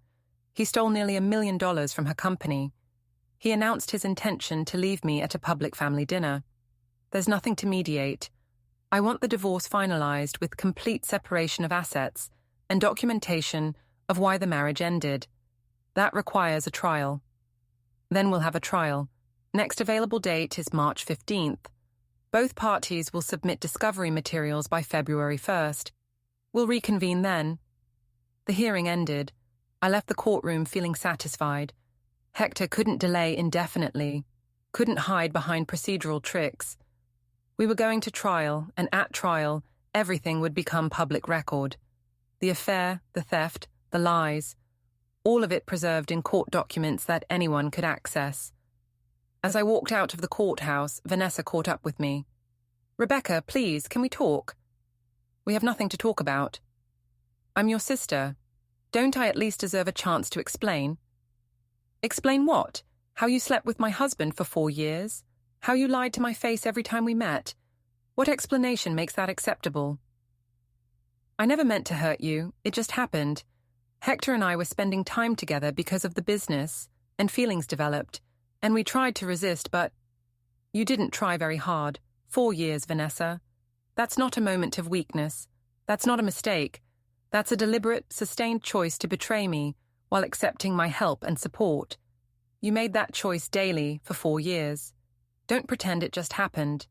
He stole nearly $1 million from her company. He announced his intention to leave me at a public family dinner. There's nothing to mediate. I want the divorce finalized with complete separation of assets and documentation of why the marriage ended. That requires a trial. Then we'll have a trial. Next available date is March 15th. Both parties will submit discovery materials by February 1st. We'll reconvene then. The hearing ended. I left the courtroom feeling satisfied. Hector couldn't delay indefinitely, couldn't hide behind procedural tricks. We were going to trial, and at trial, everything would become public record. The affair, the theft, the lies, all of it preserved in court documents that anyone could access. As I walked out of the courthouse, Vanessa caught up with me. Rebecca, please, can we talk? We have nothing to talk about. I'm your sister. Don't I at least deserve a chance to explain? Explain what? How you slept with my husband for 4 years? How you lied to my face every time we met? What explanation makes that acceptable? I never meant to hurt you. It just happened. Hector and I were spending time together because of the business, and feelings developed, and we tried to resist, but you didn't try very hard. 4 years, Vanessa. That's not a moment of weakness. That's not a mistake. That's a deliberate, sustained choice to betray me while accepting my help and support. You made that choice daily for 4 years. Don't pretend it just happened.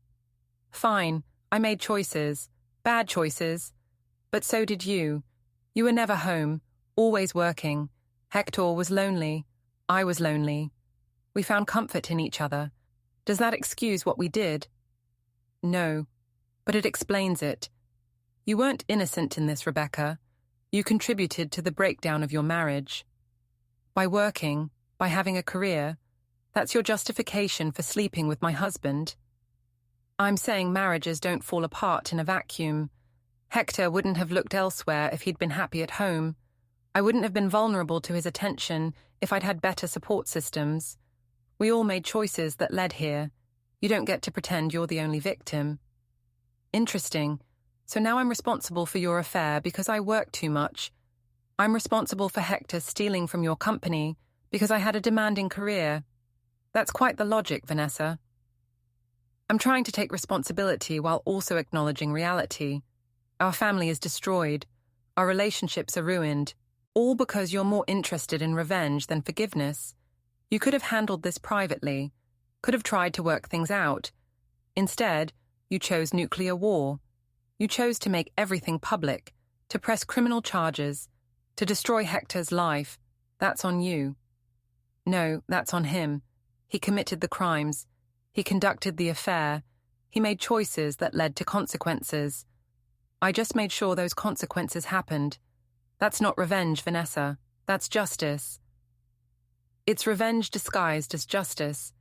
Fine, I made choices, bad choices, but so did you. You were never home, always working. Hector was lonely. I was lonely. We found comfort in each other. Does that excuse what we did? No, but it explains it. You weren't innocent in this, Rebecca. You contributed to the breakdown of your marriage. By working, by having a career, that's your justification for sleeping with my husband. I'm saying marriages don't fall apart in a vacuum. Hector wouldn't have looked elsewhere if he'd been happy at home. I wouldn't have been vulnerable to his attention if I'd had better support systems. We all made choices that led here. You don't get to pretend you're the only victim. Interesting. So now I'm responsible for your affair because I worked too much. I'm responsible for Hector stealing from your company because I had a demanding career. That's quite the logic, Vanessa. I'm trying to take responsibility while also acknowledging reality. Our family is destroyed. Our relationships are ruined. All because you're more interested in revenge than forgiveness. You could have handled this privately, could have tried to work things out. Instead, you chose nuclear war. You chose to make everything public, to press criminal charges, to destroy Hector's life. That's on you. No, that's on him. He committed the crimes. He conducted the affair. He made choices that led to consequences. I just made sure those consequences happened. That's not revenge, Vanessa. That's justice. It's revenge disguised as justice.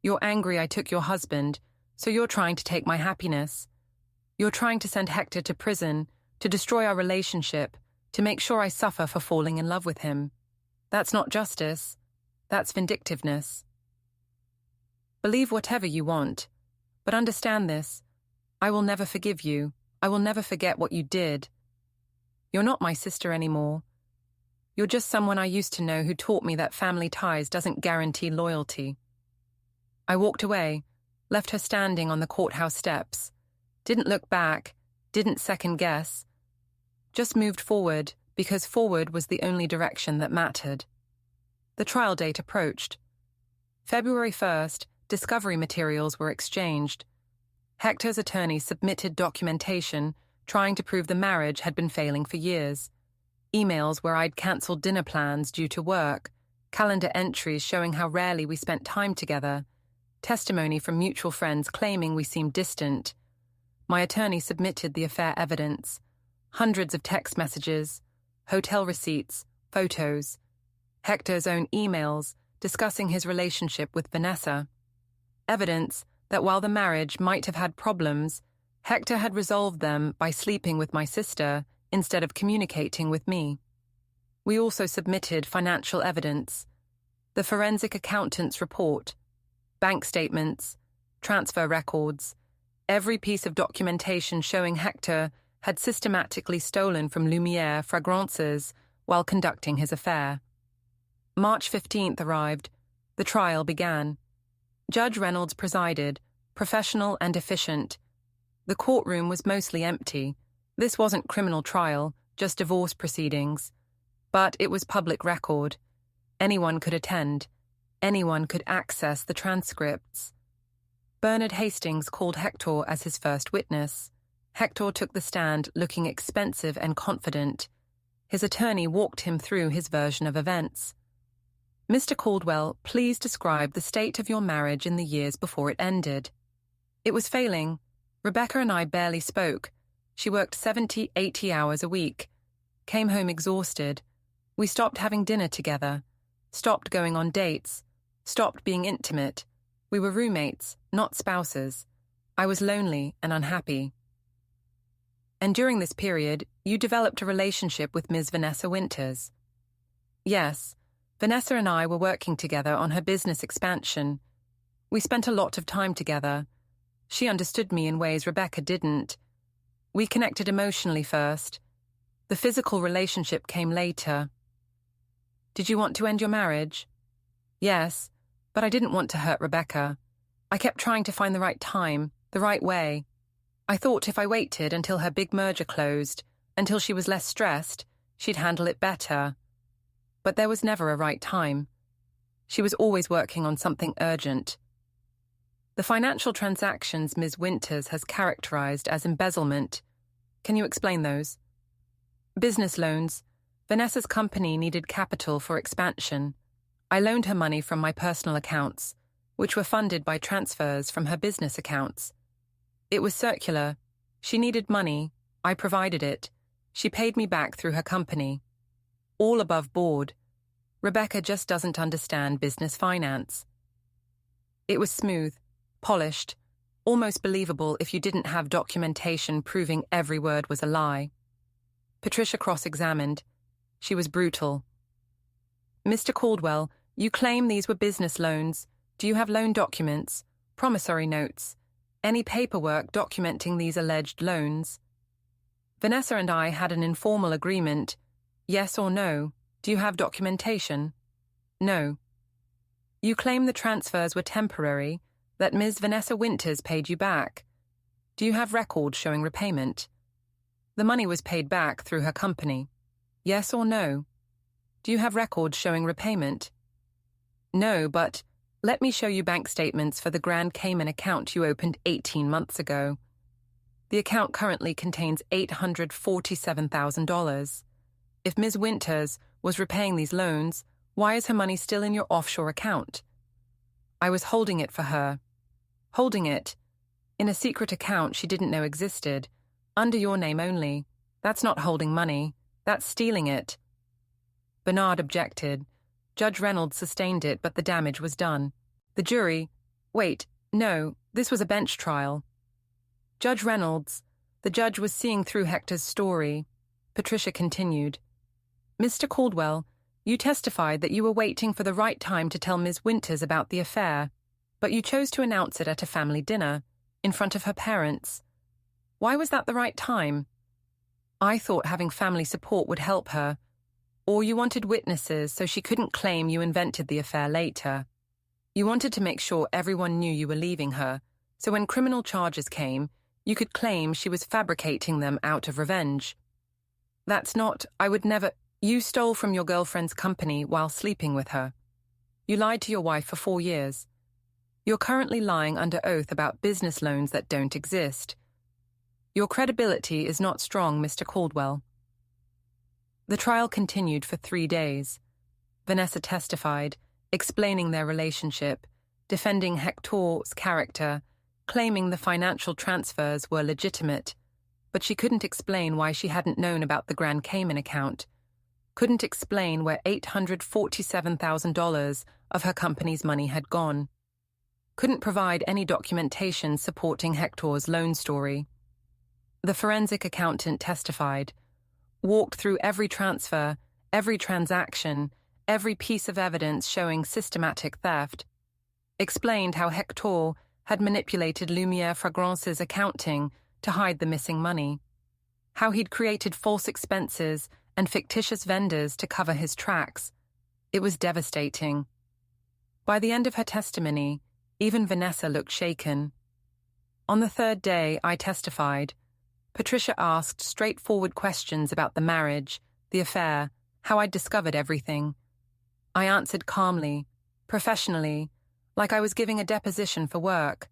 You're angry I took your husband, so you're trying to take my happiness. You're trying to send Hector to prison, to destroy our relationship, to make sure I suffer for falling in love with him. That's not justice. That's vindictiveness. Believe whatever you want, but understand this. I will never forgive you. I will never forget what you did. You're not my sister anymore. You're just someone I used to know who taught me that family ties doesn't guarantee loyalty. I walked away, left her standing on the courthouse steps, didn't look back, didn't second guess, just moved forward because forward was the only direction that mattered. The trial date approached. February 1st, discovery materials were exchanged. Hector's attorney submitted documentation trying to prove the marriage had been failing for years. Emails where I'd cancelled dinner plans due to work, calendar entries showing how rarely we spent time together, testimony from mutual friends claiming we seemed distant. My attorney submitted the affair evidence, hundreds of text messages, hotel receipts, photos, Hector's own emails discussing his relationship with Vanessa. Evidence that while the marriage might have had problems, Hector had resolved them by sleeping with my sister instead of communicating with me. We also submitted financial evidence, the forensic accountant's report, bank statements, transfer records, every piece of documentation showing Hector had systematically stolen from Lumiere Fragrances while conducting his affair. March 15th arrived. The trial began. Judge Reynolds presided, professional and efficient. The courtroom was mostly empty. This wasn't criminal trial, just divorce proceedings. But it was public record. Anyone could attend. Anyone could access the transcripts. Bernard Hastings called Hector as his first witness. Hector took the stand looking expensive and confident. His attorney walked him through his version of events. Mr. Caldwell, please describe the state of your marriage in the years before it ended. It was failing. Rebecca and I barely spoke. She worked 70, 80 hours a week. Came home exhausted. We stopped having dinner together. Stopped going on dates. Stopped being intimate. We were roommates, not spouses. I was lonely and unhappy. And during this period, you developed a relationship with Ms. Vanessa Winters. Yes, Vanessa and I were working together on her business expansion. We spent a lot of time together. She understood me in ways Rebecca didn't. We connected emotionally first. The physical relationship came later. Did you want to end your marriage? Yes, but I didn't want to hurt Rebecca. I kept trying to find the right time, the right way. I thought if I waited until her big merger closed, until she was less stressed, she'd handle it better. But there was never a right time. She was always working on something urgent. The financial transactions Ms. Winters has characterized as embezzlement. Can you explain those? Business loans. Vanessa's company needed capital for expansion. I loaned her money from my personal accounts, which were funded by transfers from her business accounts. It was circular. She needed money. I provided it. She paid me back through her company. All above board. Rebecca just doesn't understand business finance. It was smooth, polished, almost believable if you didn't have documentation proving every word was a lie. Patricia cross-examined. She was brutal. Mr. Caldwell, you claim these were business loans. Do you have loan documents, promissory notes, any paperwork documenting these alleged loans? Vanessa and I had an informal agreement. Yes or no? Do you have documentation? No. You claim the transfers were temporary, that Ms. Vanessa Winters paid you back. Do you have records showing repayment? The money was paid back through her company. Yes or no? Do you have records showing repayment? No, but let me show you bank statements for the Grand Cayman account you opened 18 months ago. The account currently contains $847,000. If Ms. Winters was repaying these loans, why is her money still in your offshore account? I was holding it for her. Holding it in a secret account she didn't know existed. Under your name only. That's not holding money. That's stealing it. Bernard objected. Judge Reynolds sustained it, but the damage was done. The jury... Wait, no, this was a bench trial. Judge Reynolds... The judge was seeing through Hector's story. Patricia continued. Mr. Caldwell, you testified that you were waiting for the right time to tell Ms. Winters about the affair, but you chose to announce it at a family dinner, in front of her parents. Why was that the right time? I thought having family support would help her, or you wanted witnesses so she couldn't claim you invented the affair later. You wanted to make sure everyone knew you were leaving her, so when criminal charges came, you could claim she was fabricating them out of revenge. That's not, I would never... You stole from your girlfriend's company while sleeping with her. You lied to your wife for 4 years. You're currently lying under oath about business loans that don't exist. Your credibility is not strong, Mr. Caldwell. The trial continued for 3 days. Vanessa testified, explaining their relationship, defending Hector's character, claiming the financial transfers were legitimate, but she couldn't explain why she hadn't known about the Grand Cayman account, couldn't explain where $847,000 of her company's money had gone, couldn't provide any documentation supporting Hector's loan story. The forensic accountant testified, walked through every transfer, every transaction, every piece of evidence showing systematic theft, explained how Hector had manipulated Lumiere Fragrance's accounting to hide the missing money, how he'd created false expenses and fictitious vendors to cover his tracks. It was devastating. By the end of her testimony, even Vanessa looked shaken. On the 3rd day, I testified. Patricia asked straightforward questions about the marriage, the affair, how I'd discovered everything. I answered calmly, professionally, like I was giving a deposition for work.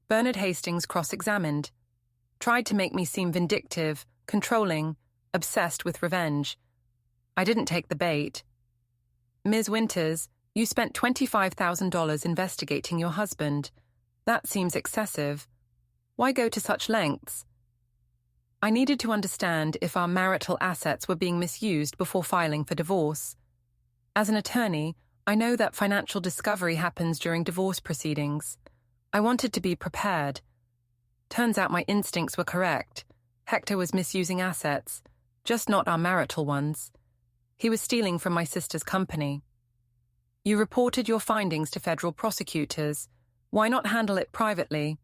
Bernard Hastings cross-examined, tried to make me seem vindictive, controlling, obsessed with revenge. I didn't take the bait. Ms. Winters, you spent $25,000 investigating your husband. That seems excessive. Why go to such lengths? I needed to understand if our marital assets were being misused before filing for divorce. As an attorney, I know that financial discovery happens during divorce proceedings. I wanted to be prepared. Turns out my instincts were correct. Hector was misusing assets, just not our marital ones. He was stealing from my sister's company. You reported your findings to federal prosecutors. Why not handle it privately?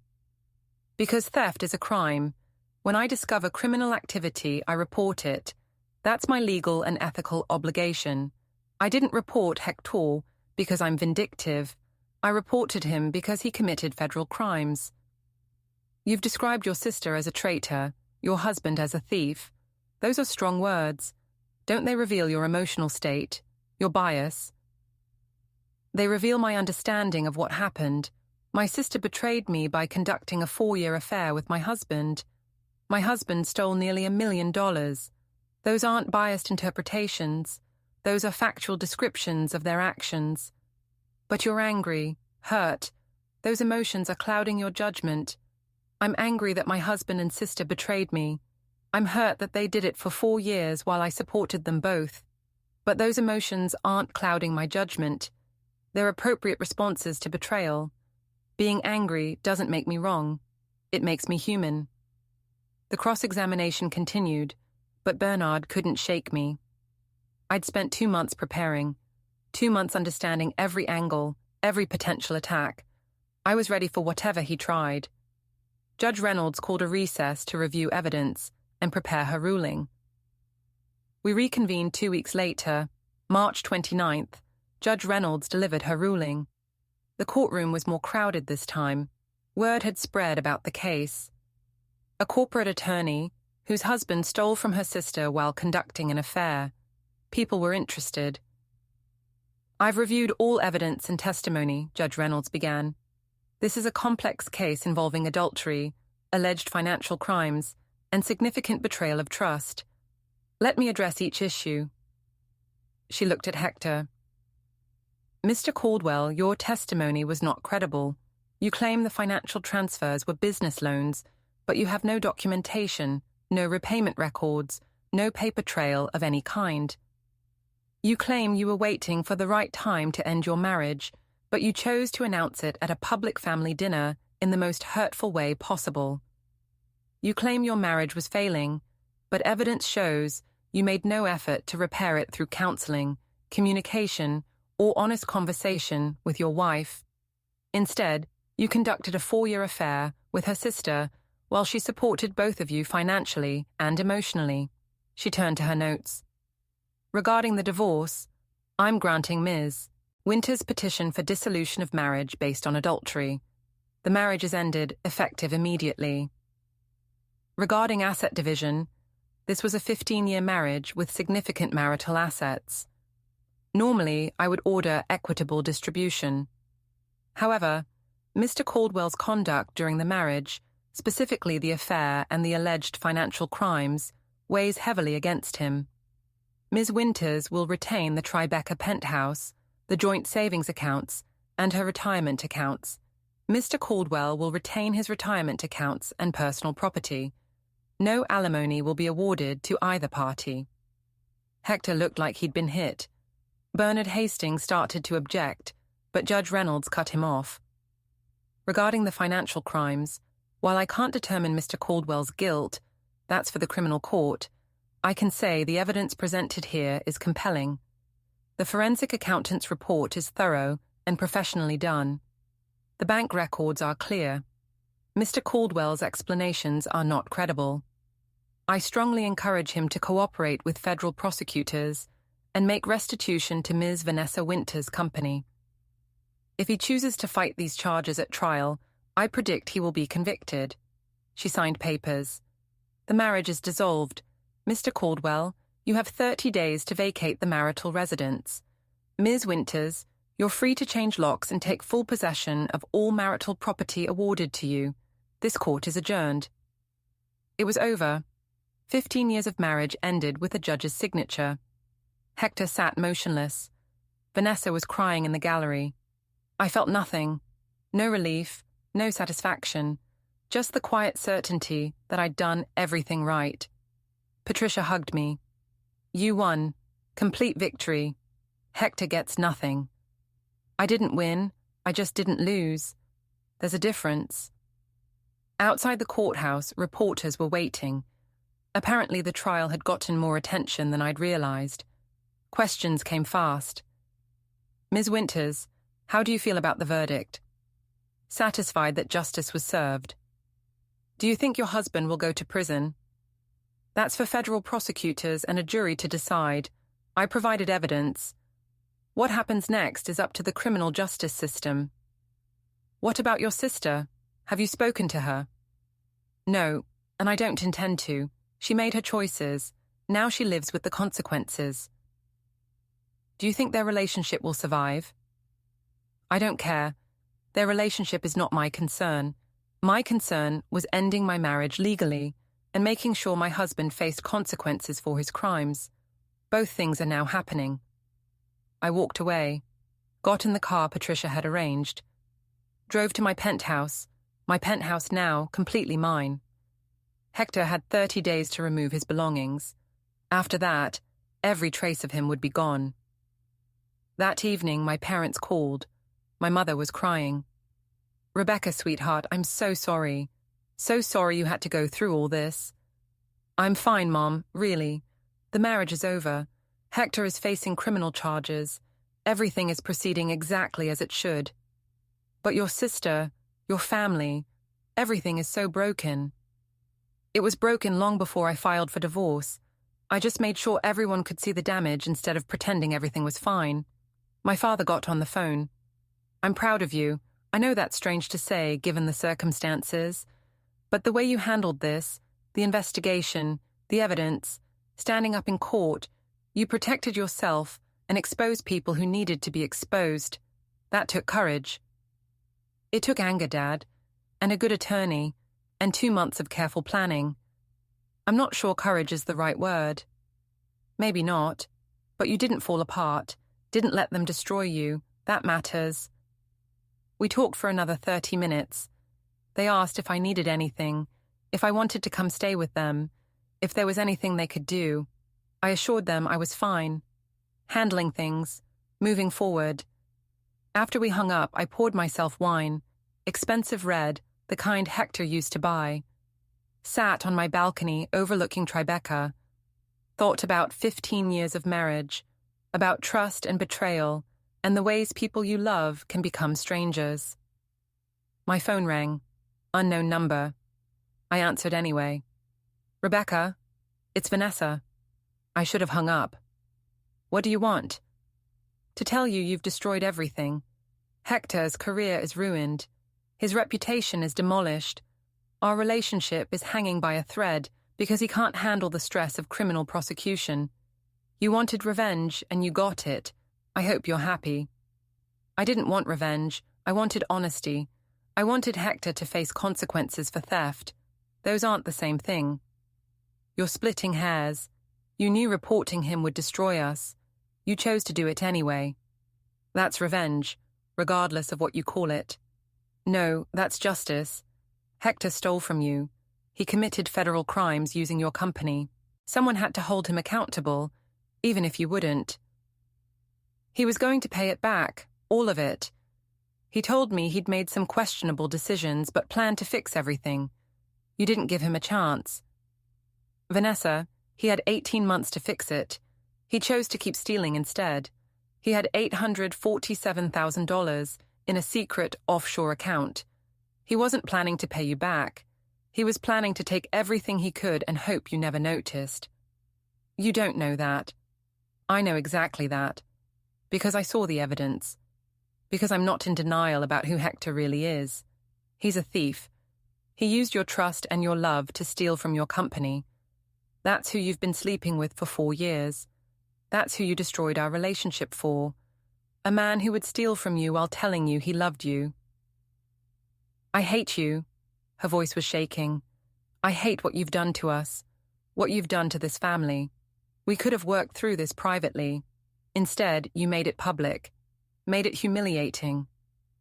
Because theft is a crime. When I discover criminal activity, I report it. That's my legal and ethical obligation. I didn't report Hector because I'm vindictive. I reported him because he committed federal crimes. You've described your sister as a traitor, your husband as a thief. Those are strong words. Don't they reveal your emotional state, your bias? They reveal my understanding of what happened. My sister betrayed me by conducting a 4-year affair with my husband. My husband stole nearly $1 million. Those aren't biased interpretations. Those are factual descriptions of their actions. But you're angry, hurt. Those emotions are clouding your judgment. I'm angry that my husband and sister betrayed me. I'm hurt that they did it for 4 years while I supported them both. But those emotions aren't clouding my judgment. They're appropriate responses to betrayal. Being angry doesn't make me wrong. It makes me human. The cross-examination continued, but Bernard couldn't shake me. I'd spent 2 months preparing, 2 months understanding every angle, every potential attack. I was ready for whatever he tried. Judge Reynolds called a recess to review evidence and prepare her ruling. We reconvened 2 weeks later, March 29th. Judge Reynolds delivered her ruling. The courtroom was more crowded this time. Word had spread about the case. A corporate attorney, whose husband stole from her sister while conducting an affair. People were interested. I've reviewed all evidence and testimony, Judge Reynolds began. This is a complex case involving adultery, alleged financial crimes, and significant betrayal of trust. Let me address each issue. She looked at Hector. Mr. Caldwell, your testimony was not credible. You claim the financial transfers were business loans, but you have no documentation, no repayment records, no paper trail of any kind. You claim you were waiting for the right time to end your marriage, but you chose to announce it at a public family dinner in the most hurtful way possible. You claim your marriage was failing, but evidence shows you made no effort to repair it through counseling, communication, or honest conversation with your wife. Instead, you conducted a 4-year affair with her sister while she supported both of you financially and emotionally. She turned to her notes. Regarding the divorce, I'm granting Ms. Winter's petition for dissolution of marriage based on adultery. The marriage is ended, effective immediately. Regarding asset division, this was a 15-year marriage with significant marital assets. Normally, I would order equitable distribution. However, Mr. Caldwell's conduct during the marriage, specifically the affair and the alleged financial crimes, weighs heavily against him. Ms. Winters will retain the Tribeca penthouse, the joint savings accounts, and her retirement accounts. Mr. Caldwell will retain his retirement accounts and personal property. No alimony will be awarded to either party. Hector looked like he'd been hit. Bernard Hastings started to object, but Judge Reynolds cut him off. Regarding the financial crimes, while I can't determine Mr. Caldwell's guilt, that's for the criminal court, I can say the evidence presented here is compelling. The forensic accountant's report is thorough and professionally done. The bank records are clear. Mr. Caldwell's explanations are not credible. I strongly encourage him to cooperate with federal prosecutors and make restitution to Ms. Vanessa Winter's company. If he chooses to fight these charges at trial, I predict he will be convicted. She signed papers. The marriage is dissolved. Mr. Caldwell, you have 30 days to vacate the marital residence. Ms. Winters, you're free to change locks and take full possession of all marital property awarded to you. This court is adjourned. It was over. 15 years of marriage ended with the judge's signature. Hector sat motionless. Vanessa was crying in the gallery. I felt nothing. No relief, no satisfaction. Just the quiet certainty that I'd done everything right. Patricia hugged me. You won. Complete victory. Hector gets nothing. I didn't win. I just didn't lose. There's a difference. Outside the courthouse, reporters were waiting. Apparently the trial had gotten more attention than I'd realized. Questions came fast. Ms. Winters, how do you feel about the verdict? Satisfied that justice was served. Do you think your husband will go to prison? That's for federal prosecutors and a jury to decide. I provided evidence. What happens next is up to the criminal justice system. What about your sister? Have you spoken to her? No, and I don't intend to. She made her choices. Now she lives with the consequences. Do you think their relationship will survive? I don't care. Their relationship is not my concern. My concern was ending my marriage legally and making sure my husband faced consequences for his crimes. Both things are now happening. I walked away, got in the car Patricia had arranged, drove to my penthouse now completely mine. Hector had 30 days to remove his belongings. After that, every trace of him would be gone. That evening, my parents called. My mother was crying. Rebecca, sweetheart, I'm so sorry. So sorry you had to go through all this. I'm fine, Mom, really. The marriage is over. Hector is facing criminal charges. Everything is proceeding exactly as it should. But your sister, your family, everything is so broken. It was broken long before I filed for divorce. I just made sure everyone could see the damage instead of pretending everything was fine. My father got on the phone. I'm proud of you. I know that's strange to say, given the circumstances. But the way you handled this, the investigation, the evidence, standing up in court, you protected yourself and exposed people who needed to be exposed. That took courage. It took anger, Dad, and a good attorney, and 2 months of careful planning. I'm not sure courage is the right word. Maybe not, but you didn't fall apart, didn't let them destroy you. That matters. We talked for another 30 minutes. They asked if I needed anything, if I wanted to come stay with them, if there was anything they could do. I assured them I was fine, handling things, moving forward. After we hung up, I poured myself wine, expensive red, the kind Hector used to buy. Sat on my balcony overlooking Tribeca. Thought about 15 years of marriage, about trust and betrayal, and the ways people you love can become strangers. My phone rang. Unknown number. I answered anyway. Rebecca, it's Vanessa. I should have hung up. What do you want? To tell you you've destroyed everything. Hector's career is ruined. His reputation is demolished. Our relationship is hanging by a thread because he can't handle the stress of criminal prosecution. You wanted revenge and you got it. I hope you're happy. I didn't want revenge. I wanted honesty. I wanted Hector to face consequences for theft. Those aren't the same thing. You're splitting hairs. You knew reporting him would destroy us. You chose to do it anyway. That's revenge, regardless of what you call it. No, that's justice. Hector stole from you. He committed federal crimes using your company. Someone had to hold him accountable, even if you wouldn't. He was going to pay it back, all of it. He told me he'd made some questionable decisions but planned to fix everything. You didn't give him a chance. Vanessa, he had 18 months to fix it. He chose to keep stealing instead. He had $847,000 in a secret offshore account. He wasn't planning to pay you back. He was planning to take everything he could and hope you never noticed. You don't know that. I know exactly that. Because I saw the evidence. Because I'm not in denial about who Hector really is. He's a thief. He used your trust and your love to steal from your company. That's who you've been sleeping with for 4 years. That's who you destroyed our relationship for. A man who would steal from you while telling you he loved you. I hate you. Her voice was shaking. I hate what you've done to us. What you've done to this family. We could have worked through this privately. Instead, you made it public. Made it humiliating.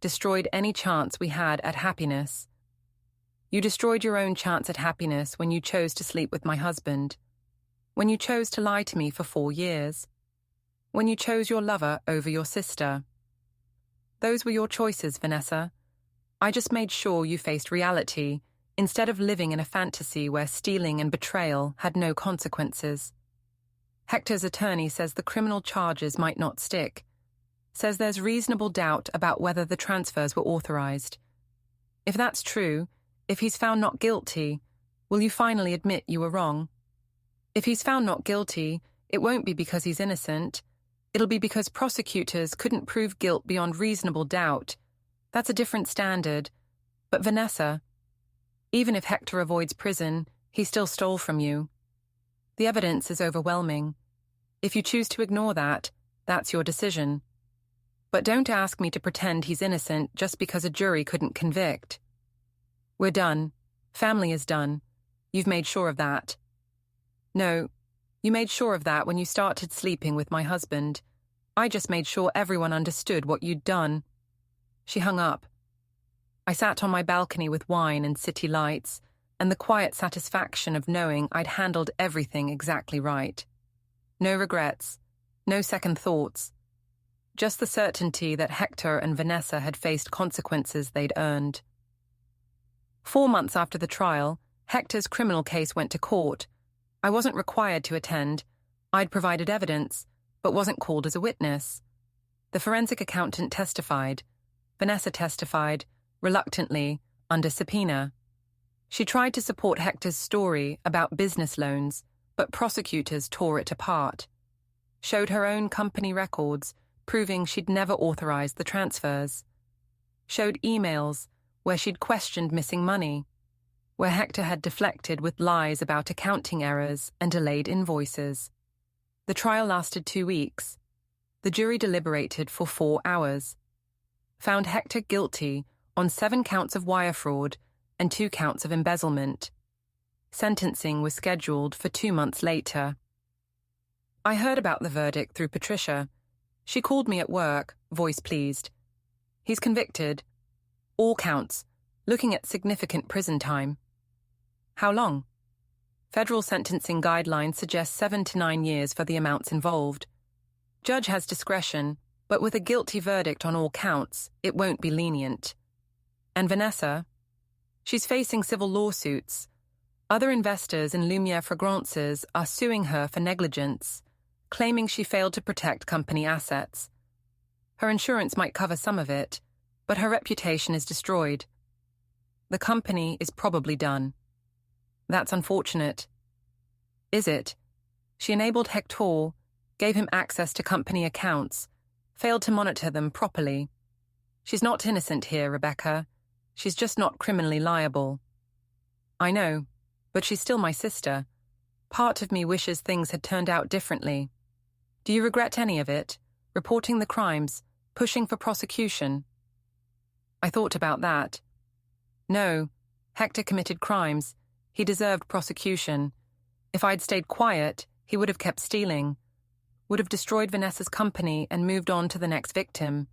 Destroyed any chance we had at happiness. You destroyed your own chance at happiness when you chose to sleep with my husband. When you chose to lie to me for 4 years. When you chose your lover over your sister. Those were your choices, Vanessa. I just made sure you faced reality, instead of living in a fantasy where stealing and betrayal had no consequences. Hector's attorney says the criminal charges might not stick. Says there's reasonable doubt about whether the transfers were authorized. If that's true, if he's found not guilty, will you finally admit you were wrong? If he's found not guilty, it won't be because he's innocent. It'll be because prosecutors couldn't prove guilt beyond reasonable doubt. That's a different standard. But Vanessa, even if Hector avoids prison, he still stole from you. The evidence is overwhelming. If you choose to ignore that, that's your decision. But don't ask me to pretend he's innocent just because a jury couldn't convict. We're done. Family is done. You've made sure of that. No, you made sure of that when you started sleeping with my husband. I just made sure everyone understood what you'd done. She hung up. I sat on my balcony with wine and city lights, and the quiet satisfaction of knowing I'd handled everything exactly right. No regrets, no second thoughts. Just the certainty that Hector and Vanessa had faced consequences they'd earned. 4 months after the trial, Hector's criminal case went to court. I wasn't required to attend. I'd provided evidence, but wasn't called as a witness. The forensic accountant testified. Vanessa testified, reluctantly, under subpoena. She tried to support Hector's story about business loans, but prosecutors tore it apart. Showed her own company records, proving she'd never authorized the transfers. Showed emails where she'd questioned missing money, where Hector had deflected with lies about accounting errors and delayed invoices. The trial lasted 2 weeks. The jury deliberated for 4 hours. Found Hector guilty on 7 counts of wire fraud and 2 counts of embezzlement. Sentencing was scheduled for 2 months later. I heard about the verdict through Patricia. She called me at work, voice pleased. He's convicted. All counts, looking at significant prison time. How long? Federal sentencing guidelines suggest 7 to 9 years for the amounts involved. Judge has discretion, but with a guilty verdict on all counts, it won't be lenient. And Vanessa? She's facing civil lawsuits. Other investors in Lumiere Fragrances are suing her for negligence, claiming she failed to protect company assets. Her insurance might cover some of it, but her reputation is destroyed. The company is probably done. That's unfortunate. Is it? She enabled Hector, gave him access to company accounts, failed to monitor them properly. She's not innocent here, Rebecca. She's just not criminally liable. I know, but she's still my sister. Part of me wishes things had turned out differently. Do you regret any of it? Reporting the crimes, pushing for prosecution? I thought about that. No, Hector committed crimes. He deserved prosecution. If I'd stayed quiet, he would have kept stealing, would have destroyed Vanessa's company and moved on to the next victim.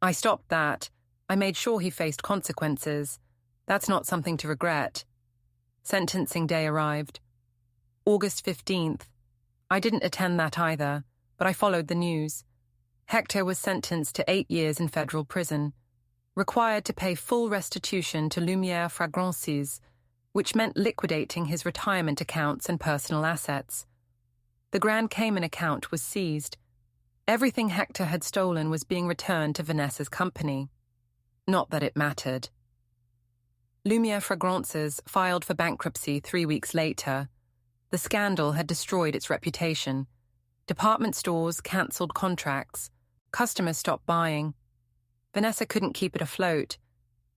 I stopped that. I made sure he faced consequences. That's not something to regret. Sentencing day arrived. August 15th. I didn't attend that either, but I followed the news. Hector was sentenced to 8 years in federal prison, required to pay full restitution to Lumiere Fragrances, which meant liquidating his retirement accounts and personal assets. The Grand Cayman account was seized. Everything Hector had stolen was being returned to Vanessa's company. Not that it mattered. Lumiere Fragrances filed for bankruptcy 3 weeks later. The scandal had destroyed its reputation. Department stores cancelled contracts. Customers stopped buying. Vanessa couldn't keep it afloat.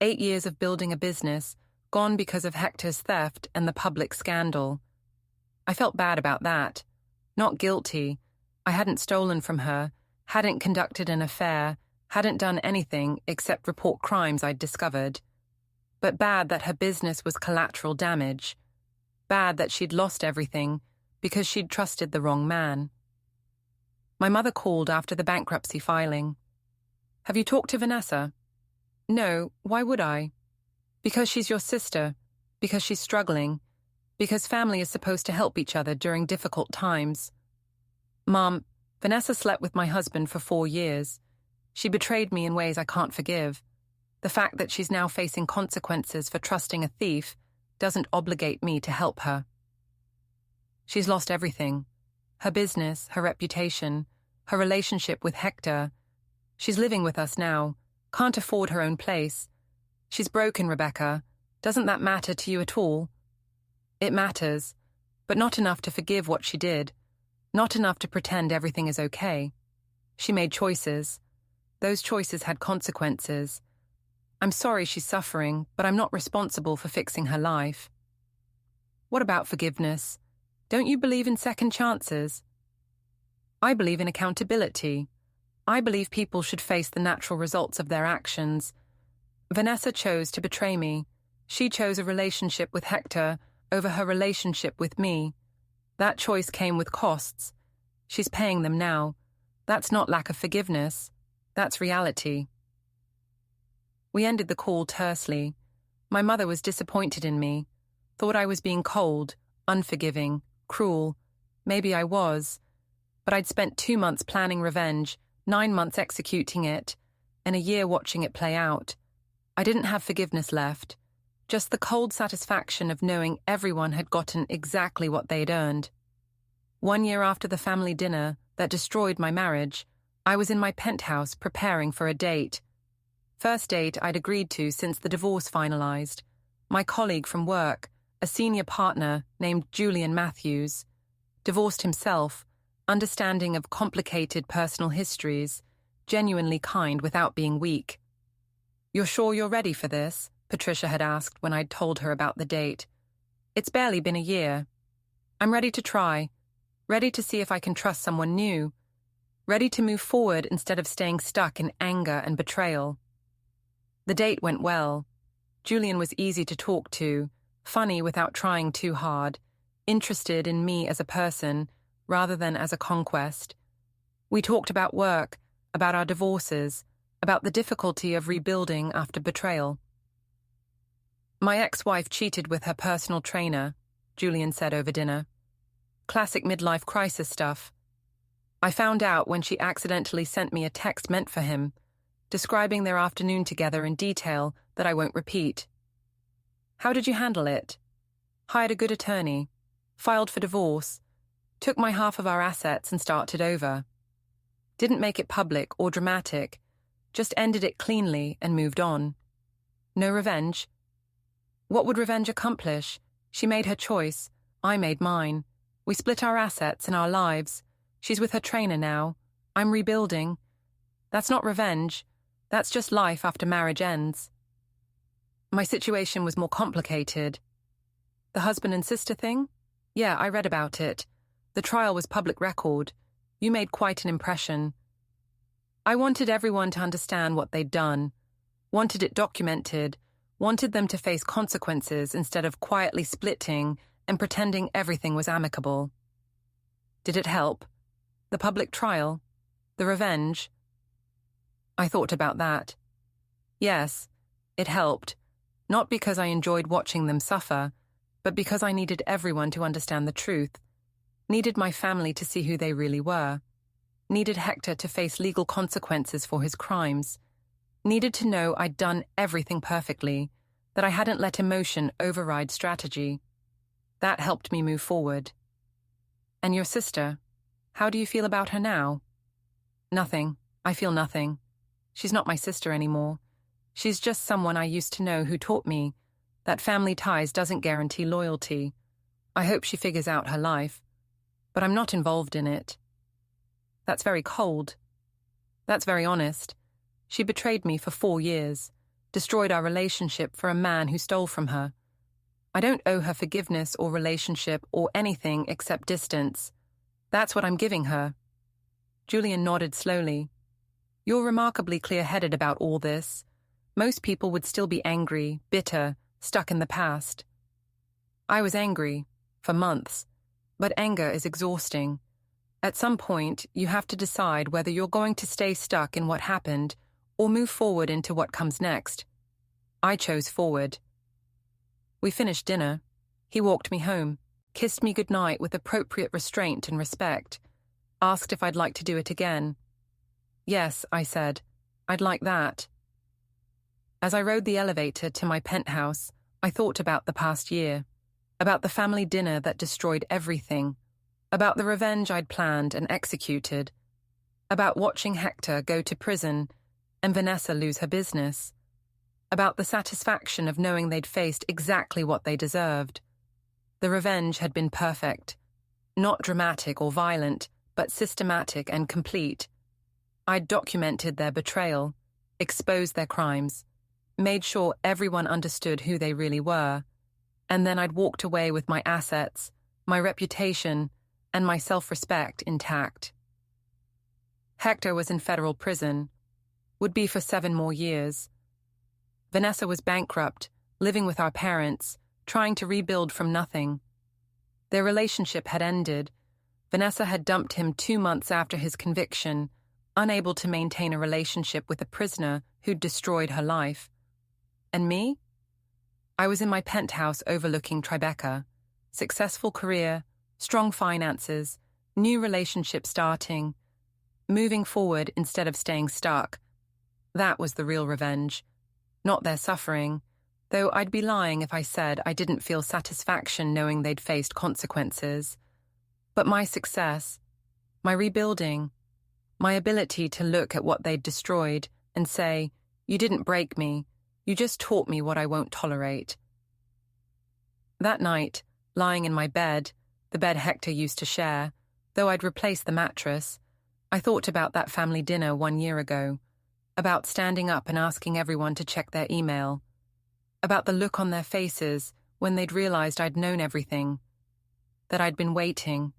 8 years of building a business, gone because of Hector's theft and the public scandal. I felt bad about that. Not guilty. I hadn't stolen from her, hadn't conducted an affair, hadn't done anything except report crimes I'd discovered. But bad that her business was collateral damage. Bad that she'd lost everything because she'd trusted the wrong man. My mother called after the bankruptcy filing. Have you talked to Vanessa? No, why would I? Because she's your sister, because she's struggling, because family is supposed to help each other during difficult times. Mom, Vanessa slept with my husband for 4 years. She betrayed me in ways I can't forgive. The fact that she's now facing consequences for trusting a thief doesn't obligate me to help her. She's lost everything. Her business, her reputation, her relationship with Hector. She's living with us now, can't afford her own place. She's broken, Rebecca. Doesn't that matter to you at all? It matters, but not enough to forgive what she did. Not enough to pretend everything is okay. She made choices. Those choices had consequences. I'm sorry she's suffering, but I'm not responsible for fixing her life. What about forgiveness? Don't you believe in second chances? I believe in accountability. I believe people should face the natural results of their actions. Vanessa chose to betray me. She chose a relationship with Hector over her relationship with me. That choice came with costs. She's paying them now. That's not lack of forgiveness. That's reality. We ended the call tersely. My mother was disappointed in me, thought I was being cold, unforgiving, cruel. Maybe I was. But I'd spent 2 months planning revenge, 9 months executing it, and a year watching it play out. I didn't have forgiveness left. Just the cold satisfaction of knowing everyone had gotten exactly what they'd earned. 1 year after the family dinner that destroyed my marriage, I was in my penthouse preparing for a date. First date I'd agreed to since the divorce finalized. My colleague from work, a senior partner named Julian Matthews, divorced himself, understanding of complicated personal histories, genuinely kind without being weak. You're sure you're ready for this? Patricia had asked when I'd told her about the date. It's barely been a year. I'm ready to try. Ready to see if I can trust someone new. Ready to move forward instead of staying stuck in anger and betrayal. The date went well. Julian was easy to talk to, funny without trying too hard, interested in me as a person rather than as a conquest. We talked about work, about our divorces, about the difficulty of rebuilding after betrayal. My ex-wife cheated with her personal trainer, Julian said over dinner. Classic midlife crisis stuff. I found out when she accidentally sent me a text meant for him, describing their afternoon together in detail that I won't repeat. How did you handle it? Hired a good attorney, filed for divorce, took my half of our assets and started over. Didn't make it public or dramatic, just ended it cleanly and moved on. No revenge. What would revenge accomplish? She made her choice, I made mine. We split our assets and our lives. She's with her trainer now. I'm rebuilding. That's not revenge. That's just life after marriage ends. My situation was more complicated. The husband and sister thing? Yeah, I read about it. The trial was public record. You made quite an impression. I wanted everyone to understand what they'd done. Wanted it documented. Wanted them to face consequences instead of quietly splitting and pretending everything was amicable. Did it help? The public trial? The revenge? I thought about that. Yes, it helped. Not because I enjoyed watching them suffer, but because I needed everyone to understand the truth. Needed my family to see who they really were. Needed Hector to face legal consequences for his crimes. Needed to know I'd done everything perfectly, that I hadn't let emotion override strategy. That helped me move forward. And your sister, how do you feel about her now? Nothing. I feel nothing. She's not my sister anymore. She's just someone I used to know who taught me that family ties doesn't guarantee loyalty. I hope she figures out her life, but I'm not involved in it. That's very cold. That's very honest. She betrayed me for 4 years, destroyed our relationship for a man who stole from her. I don't owe her forgiveness or relationship or anything except distance. That's what I'm giving her. Julian nodded slowly. You're remarkably clear-headed about all this. Most people would still be angry, bitter, stuck in the past. I was angry, for months, but anger is exhausting. At some point, you have to decide whether you're going to stay stuck in what happened or move forward into what comes next. I chose forward. We finished dinner. He walked me home, kissed me goodnight with appropriate restraint and respect, asked if I'd like to do it again. Yes, I said, I'd like that. As I rode the elevator to my penthouse, I thought about the past year, about the family dinner that destroyed everything, about the revenge I'd planned and executed, about watching Hector go to prison and Vanessa lose her business, about the satisfaction of knowing they'd faced exactly what they deserved. The revenge had been perfect, not dramatic or violent, but systematic and complete. I'd documented their betrayal, exposed their crimes, made sure everyone understood who they really were, and then I'd walked away with my assets, my reputation, and my self-respect intact. Hector was in federal prison, would be for 7 more years. Vanessa was bankrupt, living with our parents, trying to rebuild from nothing. Their relationship had ended. Vanessa had dumped him 2 months after his conviction, unable to maintain a relationship with a prisoner who'd destroyed her life. And me? I was in my penthouse overlooking Tribeca. Successful career, strong finances, new relationship starting, moving forward instead of staying stuck. That was the real revenge. Not their suffering, though I'd be lying if I said I didn't feel satisfaction knowing they'd faced consequences. But my success, my rebuilding, my ability to look at what they'd destroyed and say, you didn't break me, you just taught me what I won't tolerate. That night, lying in my bed, the bed Hector used to share, though I'd replaced the mattress, I thought about that family dinner 1 year ago, about standing up and asking everyone to check their email, about the look on their faces when they'd realized I'd known everything, that I'd been waiting,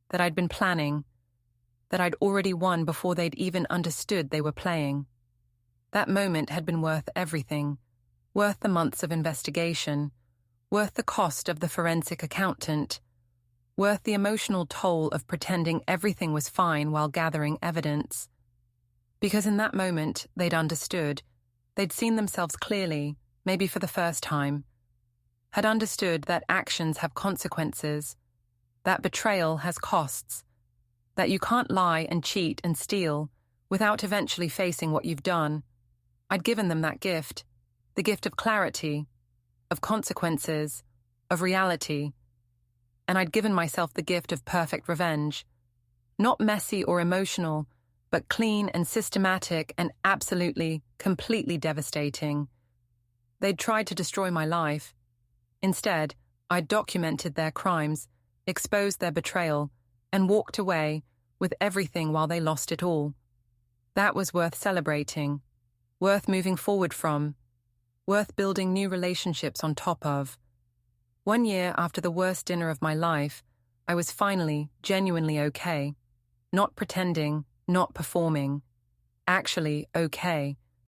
that I'd been planning, that I'd already won before they'd even understood they were playing. That moment had been worth everything, worth the months of investigation, worth the cost of the forensic accountant, worth the emotional toll of pretending everything was fine while gathering evidence. Because in that moment, they'd understood. They'd seen themselves clearly, maybe for the first time, had understood that actions have consequences, that betrayal has costs, that you can't lie and cheat and steal without eventually facing what you've done. I'd given them that gift, the gift of clarity, of consequences, of reality, and I'd given myself the gift of perfect revenge. Not messy or emotional, but clean and systematic and absolutely, completely devastating. They'd tried to destroy my life. Instead, I'd documented their crimes, exposed their betrayal, and walked away with everything while they lost it all. That was worth celebrating, worth moving forward from, worth building new relationships on top of. 1 year after the worst dinner of my life, I was finally, genuinely okay. Not pretending, not performing. Actually okay,